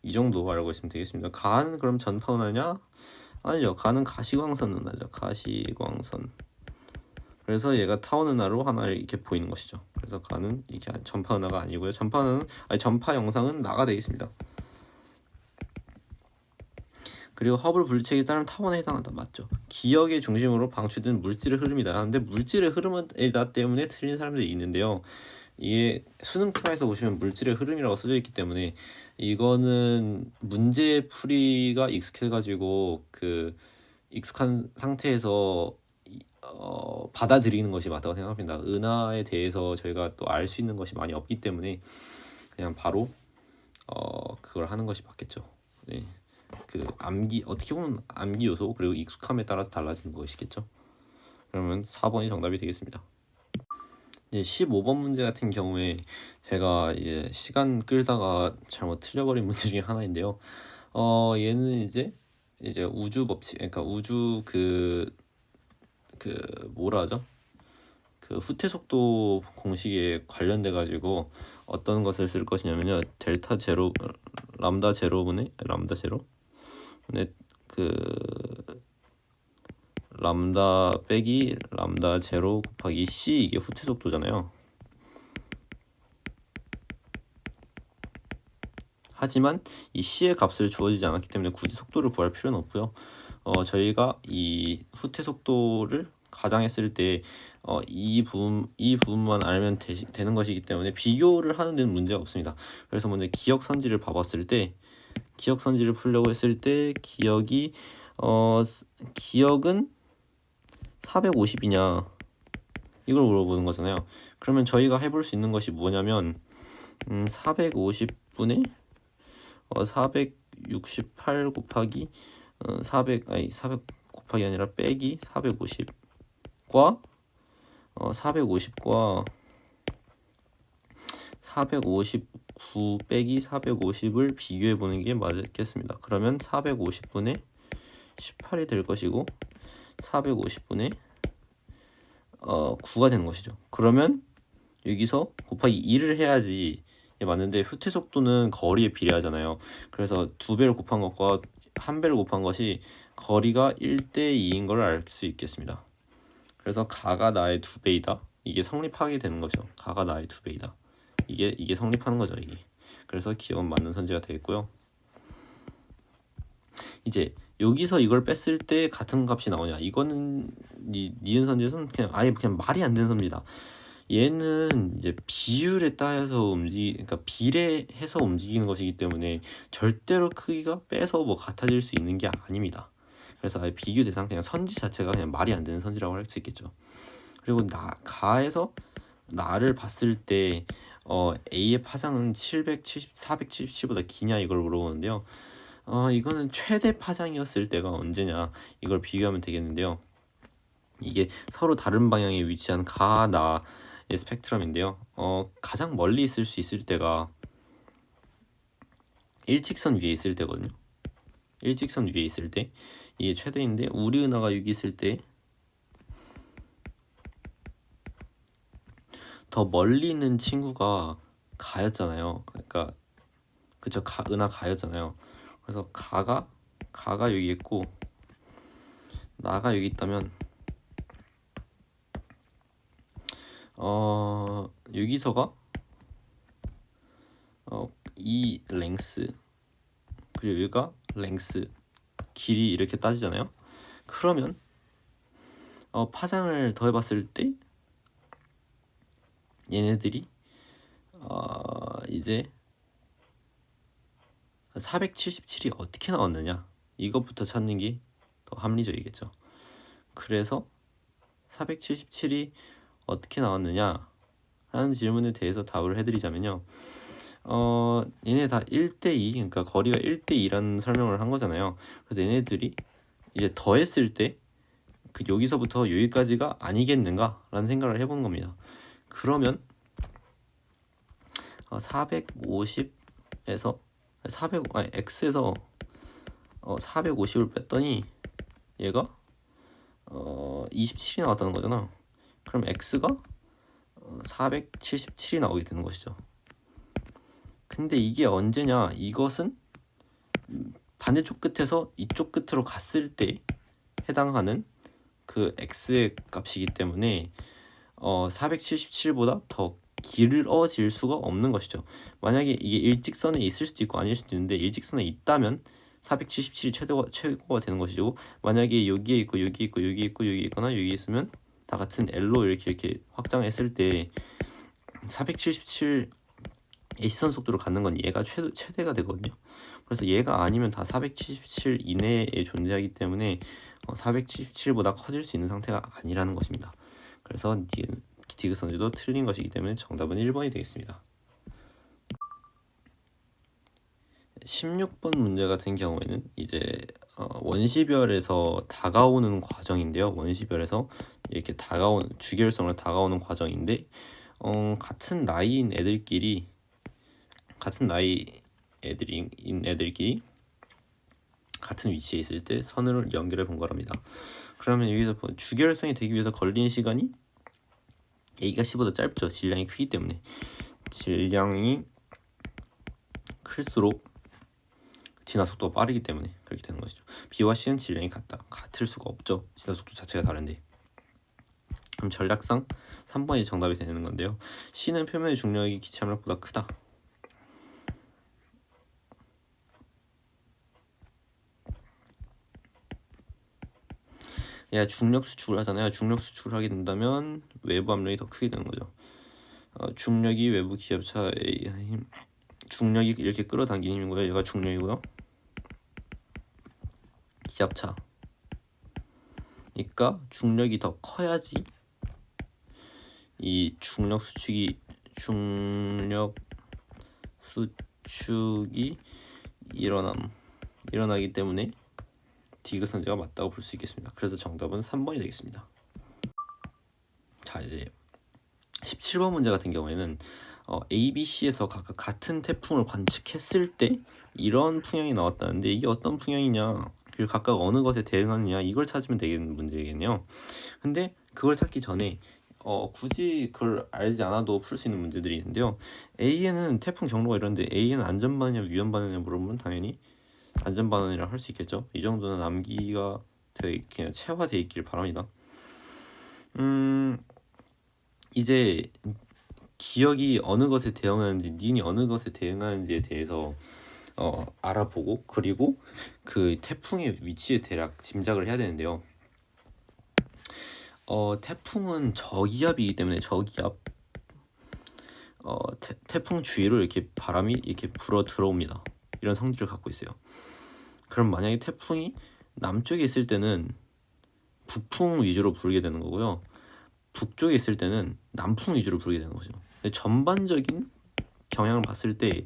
이 정도 알고 있으면 되겠습니다. 가는 그럼 전파은하냐? 아니죠. 가는 가시광선 은하죠. 가시광선. 그래서 얘가 타원 은하로 하나 이렇게 보이는 것이죠. 그래서 가는 이게 전파 은하가 아니고요. 전파 영상은 나가 되겠습니다. 그리고 허블 불책에 따르면 타원에 해당한다. 맞죠? 기역의 중심으로 방출된 물질의 흐름이다. 근데 물질의 흐름이다 때문에 틀린 사람들이 있는데요. 이게 수능 테마에서 보시면 물질의 흐름이라고 써져 있기 때문에 이거는 문제 풀이가 익숙해가지고 그 익숙한 상태에서 받아들이는 것이 맞다고 생각합니다. 은하에 대해서 저희가 또 알 수 있는 것이 많이 없기 때문에 그냥 바로 그걸 하는 것이 맞겠죠. 네. 그 암기, 어떻게 보면 암기 요소 그리고 익숙함에 따라서 달라지는 것이겠죠. 그러면 4번이 정답이 되겠습니다. 이제 15번 문제 같은 경우에 제가 이제 시간 끌다가 잘못 틀려버린 문제 중에 하나인데요. 얘는 이제 우주 법칙, 그러니까 우주 그 뭐라 하죠? 그 후퇴 속도 공식에 관련돼 가지고 어떤 것을 쓸 것이냐면요. 델타 제로 람다 제로분의 람다 제로 분의 그 람다 빼기 람다 제로 곱하기 c, 이게 후퇴 속도잖아요. 하지만 이 c의 값을 주어지지 않았기 때문에 굳이 속도를 구할 필요는 없고요. 저희가 이 후퇴 속도를 가장했을 때 이 부분만 알면 되는 것이기 때문에 비교를 하는 데는 문제가 없습니다. 그래서 먼저 기억 선지를 봐봤을 때, 기억 선지를 풀려고 했을 때 기억은 450이냐 이걸 물어보는 거잖아요. 그러면 저희가 해볼 수 있는 것이 뭐냐면 450분의 468 곱하기 400 곱하기 아니라 빼기 450과 450과 459 빼기 450을 비교해 보는 게 맞겠습니다. 그러면 450분의 18이 될 것이고 450분의 9가 되는 것이죠. 그러면 여기서 곱하기 2를 해야지 맞는데, 후퇴 속도는 거리에 비례하잖아요. 그래서 2배를 곱한 것과 1배를 곱한 것이 거리가 1대2인 걸 알 수 있겠습니다. 그래서 가가 나의 2배이다. 이게 성립하게 되는 거죠. 가가 나의 2배이다. 이게 성립하는 거죠, 이게. 그래서 기억은 맞는 선지가 되겠고요. 이제 여기서 이걸 뺐을 때 같은 값이 나오냐? 이거는 니은 선지에서는 그냥 말이 안 되는 선지다. 얘는 이제 비율에 따라서 그러니까 비례해서 움직이는 것이기 때문에 절대로 크기가 빼서 뭐 같아질 수 있는 게 아닙니다. 그래서 아예 비교 대상 그냥 선지 자체가 그냥 말이 안 되는 선지라고 할 수 있겠죠. 그리고 가에서 나를 봤을 때 A의 파장은 477보다 기냐 이걸 물어보는데요. 이거는 최대 파장이었을 때가 언제냐 이걸 비교하면 되겠는데요. 이게 서로 다른 방향에 위치한 가, 나의 스펙트럼인데요. 가장 멀리 있을 수 있을 때가 일직선 위에 있을 때거든요. 일직선 위에 있을 때 이게 최대인데 우리 은하가 여기 있을 때 더 멀리 있는 친구가 가였잖아요. 그러니까 그쵸, 은하 가였잖아요. 그래서 가가 여기 있고 나가 여기 있다면 여기서가 이 랭스 그리고 여기가 랭스 길이 이렇게 따지잖아요. 그러면 파장을 더해봤을 때 얘네들이 이제 477이 어떻게 나왔느냐 이것부터 찾는 게 더 합리적이겠죠. 그래서 477이 어떻게 나왔느냐 라는 질문에 대해서 답을 해드리자면요. 얘네 다 1대2 그러니까 거리가 1대2라는 설명을 한 거잖아요. 그래서 얘네들이 이제 더했을 때 그 여기서부터 여기까지가 아니겠는가 라는 생각을 해본 겁니다. 그러면 450에서 x에서 450을 뺐더니 얘가 27이 나왔다는 거잖아. 그럼 x가 477이 나오게 되는 것이죠. 근데 이게 언제냐? 이것은 반대쪽 끝에서 이쪽 끝으로 갔을 때 해당하는 그 x의 값이기 때문에 477보다 더 길어질 수가 없는 것이죠. 만약에 이게 일직선에 있을 수도 있고 아닐 수도 있는데 일직선에 있다면 477이 최고가 되는 것이고 만약에 여기에 있고 여기 있고 여기 있고 여기 있거나 여기 있으면 다 같은 L로 이렇게 확장했을 때 477의 시선 속도로 갖는 건 얘가 최대가 되거든요. 그래서 얘가 아니면 다 477 이내에 존재하기 때문에 477보다 커질 수 있는 상태가 아니라는 것입니다. 그래서 디귿선지도 틀린 것이기 때문에 정답은 1번이 되겠습니다. 16번 문제 같은 경우에는 이제 원시별에서 다가오는 과정인데요. 원시별에서 이렇게 주기율성으로 다가오는 과정인데 같은 나이인 애들끼리 같은 같은 위치에 있을 때 선을 연결해 본 거랍니다. 그러면 여기서 주기율성이 되기 위해서 걸리는 시간이 A가 C보다 짧죠. 질량이 크기 때문에. 질량이 클수록 진화 속도가 빠르기 때문에 그렇게 되는 것이죠. B와 C는 질량이 같을 수가 없죠. 진화 속도 자체가 다른데. 그럼 전략상 3번이 정답이 되는 건데요. C는 표면의 중력이 기체 압력보다 크다. 중력 수축을 하잖아요. 중력 수축을 하게 된다면 외부 압력이 더 크게 되는 거죠. 중력이 외부 기압차의 힘, 중력이 이렇게 끌어당기는 힘이고요. 얘가 중력이고요. 기압차. 그러니까 중력이 더 커야지 이 중력 수축이 일어나기 때문에 디귿선지가 맞다고 볼 수 있겠습니다. 그래서 정답은 3번이 되겠습니다. 자, 이제 17번 문제 같은 경우에는 A, B, C에서 각각 같은 태풍을 관측했을 때 이런 풍향이 나왔다는데 이게 어떤 풍향이냐, 그리고 각각 어느 것에 대응하느냐, 이걸 찾으면 되는 문제겠네요. 근데 그걸 찾기 전에 굳이 그걸 알지 않아도 풀 수 있는 문제들이 있는데요. A에는 태풍 경로가 이런데 A에는 안전반이냐 위험반이냐 물어보면 당연히 안전반이라 할 수 있겠죠. 이 정도는 암기가 그냥 체화되어 있길 바랍니다. 이제 기억이 어느 것에 대응하는지, 닌이 어느 것에 대응하는지에 대해서 알아보고, 그리고 그 태풍의 위치에 대략 짐작을 해야 되는데요. 태풍은 저기압이기 때문에 저기압 태풍 주위로 이렇게 바람이 이렇게 불어 들어옵니다. 이런 성질을 갖고 있어요. 그럼 만약에 태풍이 남쪽에 있을 때는 북풍 위주로 불게 되는 거고요. 북쪽에 있을 때는 남풍 위주로 불게 되는 거죠. 근데 전반적인 경향을 봤을 때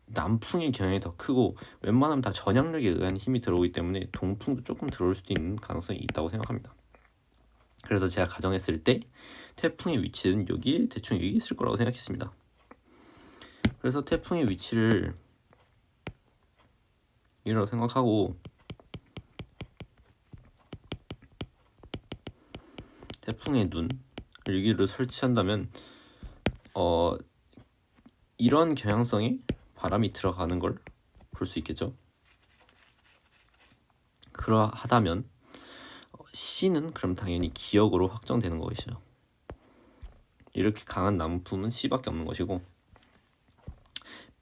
남풍의 경향이 더 크고 웬만하면 다 전향력에 의한 힘이 들어오기 때문에 동풍도 조금 들어올 수도 있는 가능성이 있다고 생각합니다. 그래서 제가 가정했을 때 태풍의 위치는 여기에 대충 여기 있을 거라고 생각했습니다. 그래서 태풍의 위치를 이라고 생각하고 태풍의 눈 여기를 설치한다면 이런 경향성에 바람이 들어가는 걸 볼 수 있겠죠. 그러하다면 C는 그럼 당연히 기역으로 확정되는 것이죠. 이렇게 강한 남품은 C밖에 없는 것이고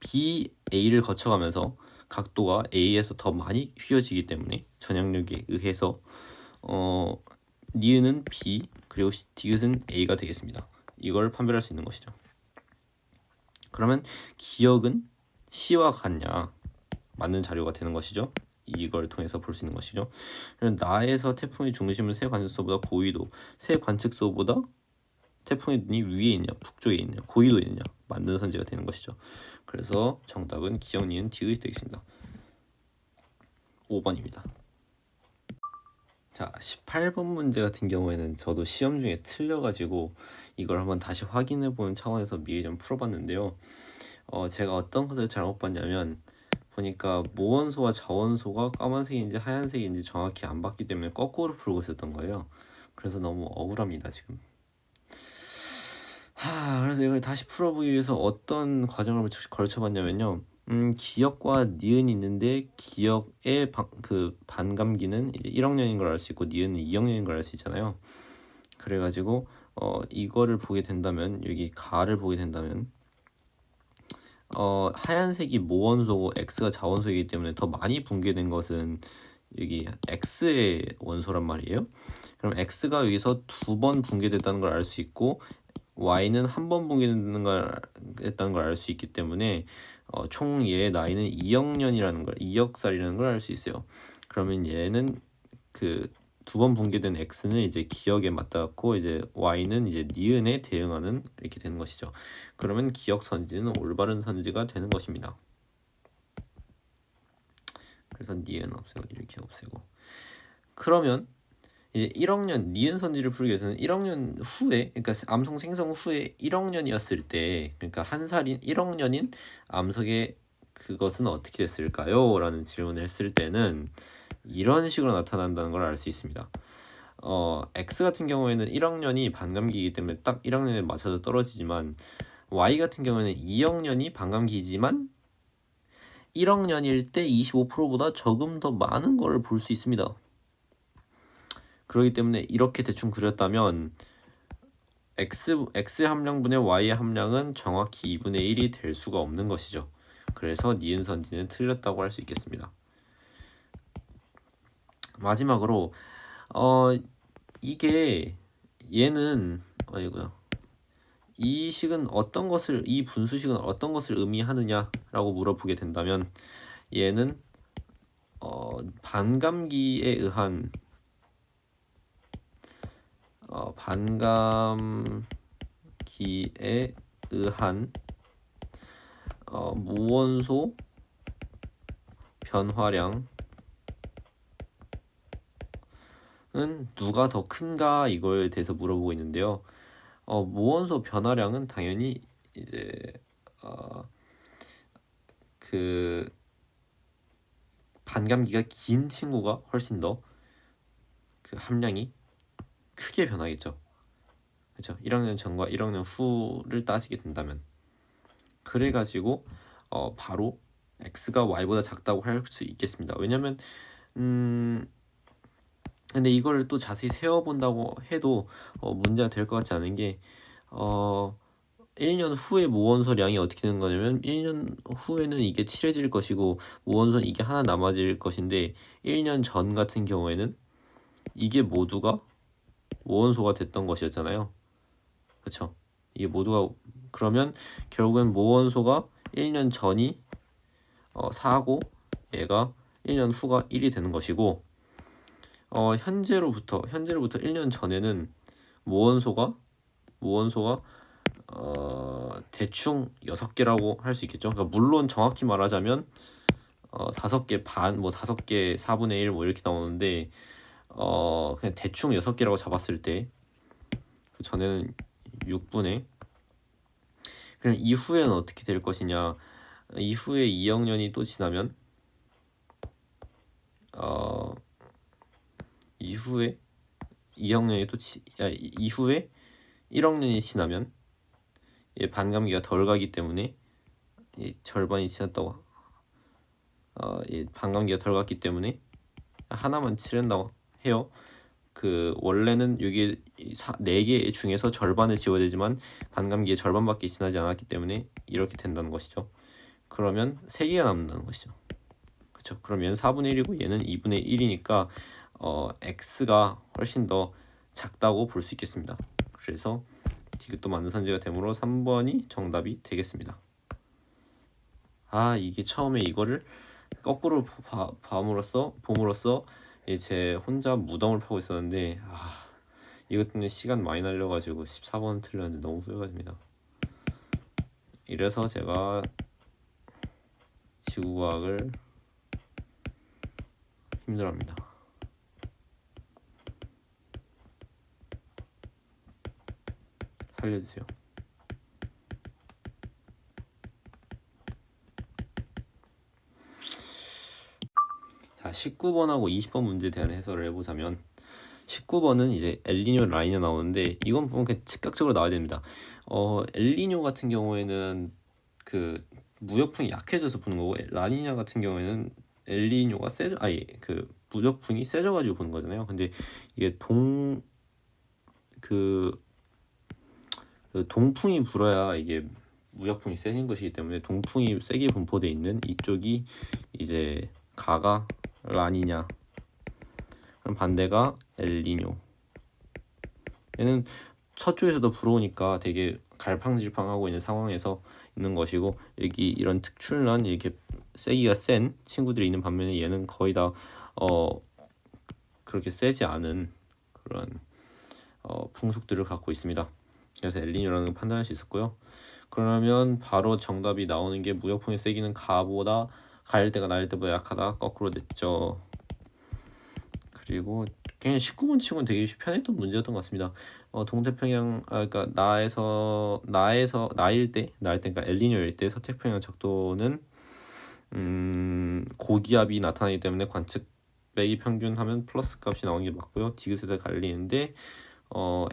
B, A를 거쳐가면서 각도가 A에서 더 많이 휘어지기 때문에 전향력에 의해서 니은은 B 그리고 디귿은 A가 되겠습니다. 이걸 판별할 수 있는 것이죠. 그러면 기역은 C와 같냐 맞는 자료가 되는 것이죠. 이걸 통해서 볼 수 있는 것이죠. 나에서 태풍의 중심은 새 관측소보다 고위도, 새 관측소보다 태풍의 눈이 위에 있냐, 북쪽에 있냐, 고위도에 있냐 맞는 선지가 되는 것이죠. 그래서 정답은 기역, 니은, 디귿이 되겠습니다. 5번입니다. 자, 18번 문제 같은 경우에는 저도 시험 중에 틀려가지고 이걸 한번 다시 확인해보는 차원에서 미리 좀 풀어봤는데요. 제가 어떤 것을 잘못 봤냐면 보니까 모원소와 자원소가 까만색인지 하얀색인지 정확히 안 봤기 때문에 거꾸로 풀고 있었던 거예요. 그래서 너무 억울합니다 지금. 그래서 이걸 다시 풀어보기 위해서 어떤 과정을 걸쳐봤냐면요. 기역과 니은이 있는데 기역의 반감기는 이제 1학년인 걸 알 수 있고 니은은 2학년인 걸 알 수 있잖아요. 그래가지고 이거를 보게 된다면 여기 가를 보게 된다면 하얀색이 모원소고 X가 자원소이기 때문에 더 많이 붕괴된 것은 여기 X의 원소란 말이에요. 그럼 X가 여기서 2번 붕괴됐다는 걸 알 수 있고 Y는 한 번 붕괴됐다는 걸 알 수 있기 때문에 총 얘의 나이는 2억살이라는 걸 알 수 있어요. 그러면 얘는 그 2번 붕괴된 X는 이제 기역에 맞닿았고 이제 Y는 이제 니은에 대응하는 이렇게 되는 것이죠. 그러면 기역 선지는 올바른 선지가 되는 것입니다. 그래서 니은 없애고 이렇게 없애고 그러면 이제 1억년 니은 선지를 풀기 위해서는 1억년 후에 그러니까 암석 생성 후에 1억년이었을 때 그러니까 한 살인 1억년인 암석의 그것은 어떻게 됐을까요? 라는 질문을 했을 때는 이런 식으로 나타난다는 걸 알 수 있습니다. X 같은 경우에는 1학년이 반감기이기 때문에 딱 1학년에 맞춰서 떨어지지만 Y 같은 경우에는 2학년이 반감기이지만 1학년일 때 25%보다 조금 더 많은 걸 볼 수 있습니다. 그렇기 때문에 이렇게 대충 그렸다면 X의 함량분의 Y의 함량은 정확히 2분의 1이 될 수가 없는 것이죠. 그래서 니은 선지는 틀렸다고 할 수 있겠습니다. 마지막으로 이게 얘는 이 분수식은 어떤 것을 의미하느냐라고 물어보게 된다면 얘는 반감기에 의한 무원소 변화량은 누가 더 큰가 이거에 대해서 물어보고 있는데요. 무원소 변화량은 당연히 이제 그 반감기가 긴 친구가 훨씬 더 그 함량이 크게 변하겠죠. 그렇죠? 1학년 전과 1학년 후를 따지게 된다면 그래가지고 바로 X가 Y보다 작다고 할 수 있겠습니다. 왜냐면 근데 이걸 또 자세히 세워본다고 해도 문제가 될 것 같지 않은 게 1년 후에 무원소량이 어떻게 되는 거냐면 1년 후에는 이게 칠해질 것이고 무원소는 이게 하나 남아질 것인데 1년 전 같은 경우에는 이게 모두가 무원소가 됐던 것이었잖아요. 그렇죠? 이게 모두가 그러면 결국엔 무원소가 1년 전이 4고 얘가 1년 후가 1이 되는 것이고 현재로부터 1년 전에는 무원소가 대충 6개라고 할 수 있겠죠. 그러니까 물론 정확히 말하자면 5개 반, 뭐 5개 4분의 1 뭐 이렇게 나오는데 그냥 대충 6개라고 잡았을 때 그 전에는 6분의 그럼 이후에는 어떻게 될 것이냐. 이후에 2억 년이 또 지나면 이후에 2학년이 이후에 1학년이 지나면 반감기가 덜 가기 때문에 절반이 지났다고 반감기가 덜 갔기 때문에 하나만 치른다고 해요. 그 원래는 여기 4개 중에서 절반을 지워야 되지만 반감기의 절반밖에 지나지 않았기 때문에 이렇게 된다는 것이죠. 그러면 3개가 남는다는 것이죠. 그렇죠. 그럼 얘는 4분의 1이고 얘는 2분의 1이니까 x가 훨씬 더 작다고 볼 수 있겠습니다. 그래서 디귿도 맞는 선지가 되므로 3번이 정답이 되겠습니다. 이게 처음에 이거를 거꾸로 봄으로써 제 혼자 무덤을 파고 있었는데 이것 때문에 시간 많이 날려가지고 14번 틀렸는데 너무 후회가 됩니다. 이래서 제가 지구과학을 힘들어합니다. 살려주세요. 자, 19번하고 20번 문제에 대한 해설을 해보자면 19번은 이제 엘니뇨 라니냐 나오는데 이건 보면 그냥 즉각적으로 나와야 됩니다. 엘니뇨 같은 경우에는 그 무역풍이 약해져서 부는 거고 라니냐 같은 경우에는 엘니뇨가 그 무역풍이 세져가지고 부는 거잖아요. 근데 이게 동풍이 불어야 이게 무역풍이 세진 것이기 때문에 동풍이 세게 분포되어 있는 이쪽이 이제 가가 라니냐, 그럼 반대가 엘니뇨. 얘는 서쪽에서도 불어오니까 되게 갈팡질팡하고 있는 상황에서 있는 것이고 여기 이런 특출난 이렇게 세기가 센 친구들이 있는 반면에 얘는 거의 다 그렇게 세지 않은 그런 풍속들을 갖고 있습니다. 그래서 엘니뇨라는 걸 판단할 수 있었고요. 그러면 바로 정답이 나오는 게 무역풍의 세기는 가보다 가을 때가 나일 때보다 약하다. 거꾸로 됐죠. 그리고 그냥 19번 치고는 되게 편했던 문제였던 것 같습니다. 동태평양 그러니까 나일 때 그러니까 엘니뇨일 때 서태평양 적도는 고기압이 나타나기 때문에 관측 빼기 평균하면 플러스 값이 나오는 게 맞고요. 디귿에서 갈리는데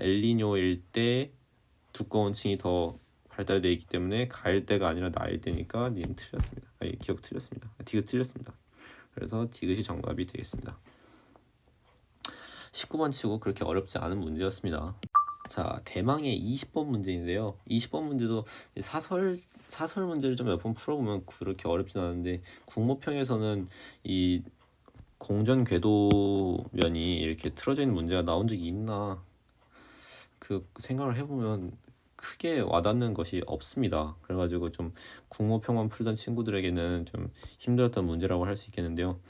엘니뇨일 때 두꺼운 층이 더 발달되어 있기 때문에 가을 때가 아니라 나일 때니까 니은 틀렸습니다. 기억 틀렸습니다. 디귿 틀렸습니다. 그래서 디귿이 정답이 되겠습니다. 19번 치고 그렇게 어렵지 않은 문제였습니다. 자, 대망의 20번 문제인데요. 20번 문제도 사설 문제를 좀 몇 번 풀어보면 그렇게 어렵진 않은데 국모평에서는 이 공전 궤도면이 이렇게 틀어져 있는 문제가 나온 적이 있나 그 생각을 해보면 크게 와닿는 것이 없습니다. 그래가지고 좀 국모평만 풀던 친구들에게는 좀 힘들었던 문제라고 할 수 있겠는데요.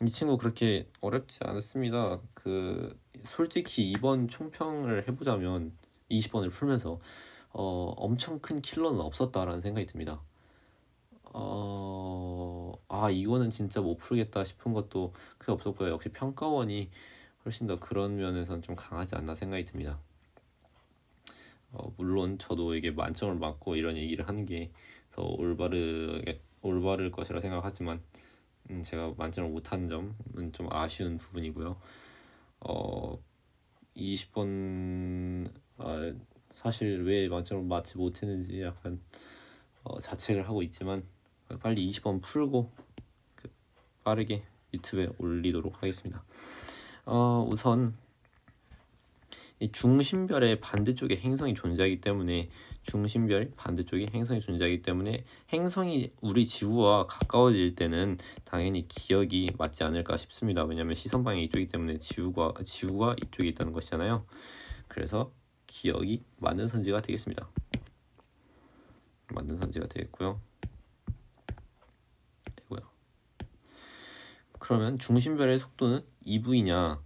이 친구 그렇게 어렵지 않았습니다. 솔직히 이번 총평을 해보자면 20번을 풀면서 엄청 큰 킬러는 없었다라는 생각이 듭니다. 이거는 진짜 못 풀겠다 싶은 것도 크게 없었고요. 역시 평가원이 훨씬 더 그런 면에서는 좀 강하지 않나 생각이 듭니다. 물론 저도 이게 만점을 맞고 이런 얘기를 하는 게 더 올바를 것이라 생각하지만 제가 만점을 못한 점은 좀 아쉬운 부분이고요. 20번 사실 왜 만점을 맞지 못했는지 약간 자책을 하고 있지만 빨리 20번 풀고 빠르게 유튜브에 올리도록 하겠습니다. 우선 이 중심별의 반대쪽에 행성이 존재하기 때문에 행성이 우리 지구와 가까워질 때는 당연히 기억이 맞지 않을까 싶습니다. 왜냐하면 시선 방향이 이쪽이기 때문에 지구가 이쪽에 있다는 것이잖아요. 그래서 기억이 맞는 선지가 되겠습니다. 맞는 선지가 되겠고요. 그러면 중심별의 속도는 2v냐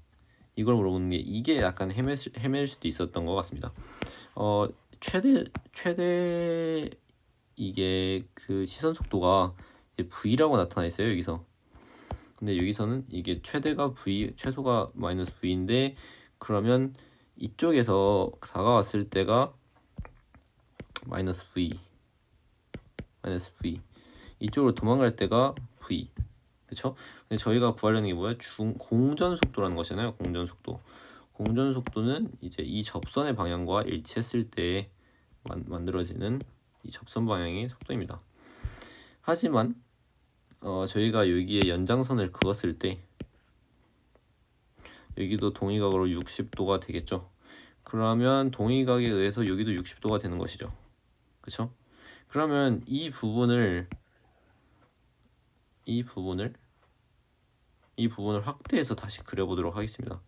이걸 물어보는 게 이게 약간 헤맬 수도 있었던 것 같습니다. 최대 이게 그 시선 속도가 v라고 나타나 있어요 여기서. 근데 여기서는 이게 최대가 v, 최소가 마이너스 v인데 그러면 이쪽에서 다가왔을 때가 마이너스 v, 이쪽으로 도망갈 때가 v. 그쵸? 근데 저희가 구하려는 게 뭐야? 공전 속도라는 것이잖아요. 공전 속도. 공전 속도는 이제 이 접선의 방향과 일치했을 때 만들어지는 이 접선 방향의 속도입니다. 하지만 저희가 여기에 연장선을 그었을 때 여기도 동의각으로 60도가 되겠죠. 그러면 동의각에 의해서 여기도 60도가 되는 것이죠. 그쵸? 그러면 이 부분을 확대해서 다시 그려보도록 하겠습니다.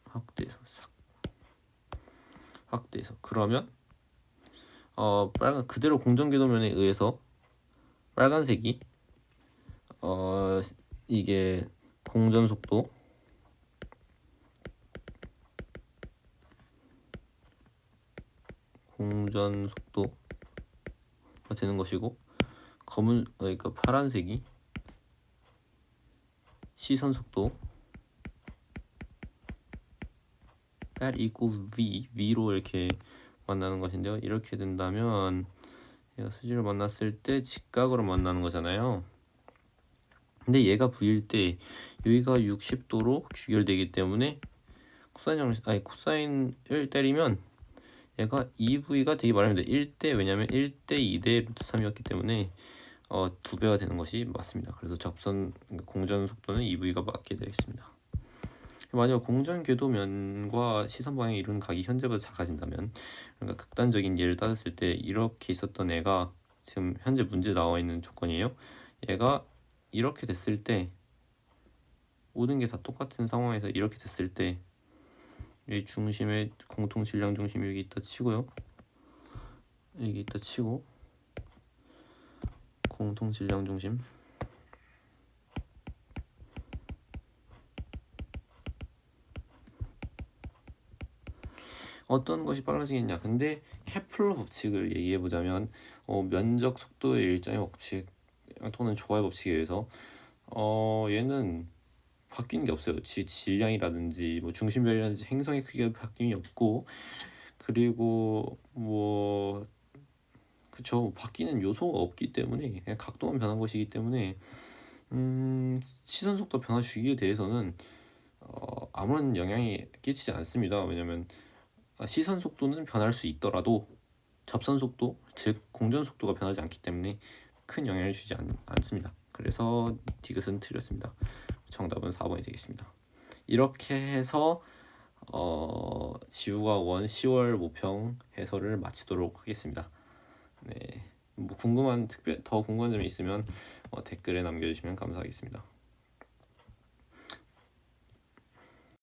확대해서 싹 확대해서 그러면 빨간 그대로 공전궤도면에 의해서 빨간색이 이게 공전 속도가 되는 것이고 그러니까 파란색이 시선 속도 that equals v로 이렇게 만나는 것인데요. 이렇게 된다면 얘가 수직을 만났을 때 직각으로 만나는 거잖아요. 근데 얘가 v일 때 여기가 60도로 귀결되기 때문에 코사인을 때리면 얘가 2v가 되기 마련입니다. 1대 왜냐면 1대 2대 루트 3이었기 때문에 2배가 되는 것이 맞습니다. 그래서 공전 속도는 2v가 맞게 되겠습니다. 만약 공전 궤도면과 시선 방향이 이루는 각이 현재보다 작아진다면, 그러니까 극단적인 예를 따졌을 때 이렇게 있었던 애가 지금 현재 문제 나와 있는 조건이에요. 얘가 이렇게 됐을 때 모든 게 다 똑같은 상황에서 이렇게 됐을 때 이 중심의 공통 질량 중심이 여기 있다 치고요. 여기 있다 치고 공통 질량 중심 어떤 것이 빨라지겠냐? 근데 케플러 법칙을 얘기해 보자면 면적 속도의 일정의 법칙 또는 조화의 법칙에 의해서 얘는 바뀌는 게 없어요. 질량이라든지 뭐 중심별이라든지 행성의 크기가 바뀜이 없고, 그리고 뭐 그쵸, 바뀌는 요소가 없기 때문에 그냥 각도만 변한 것이기 때문에 시선 속도 변화 주기에 대해서는 아무런 영향이 끼치지 않습니다. 왜냐면 시선 속도는 변할 수 있더라도 접선 속도, 즉 공전 속도가 변하지 않기 때문에 큰 영향을 주지 않습니다. 그래서 디귿은 틀렸습니다. 정답은 4번이 되겠습니다. 이렇게 해서 지우가 원 10월 모평 해설을 마치도록 하겠습니다. 네, 뭐 더 궁금한 점이 있으면 댓글에 남겨주시면 감사하겠습니다.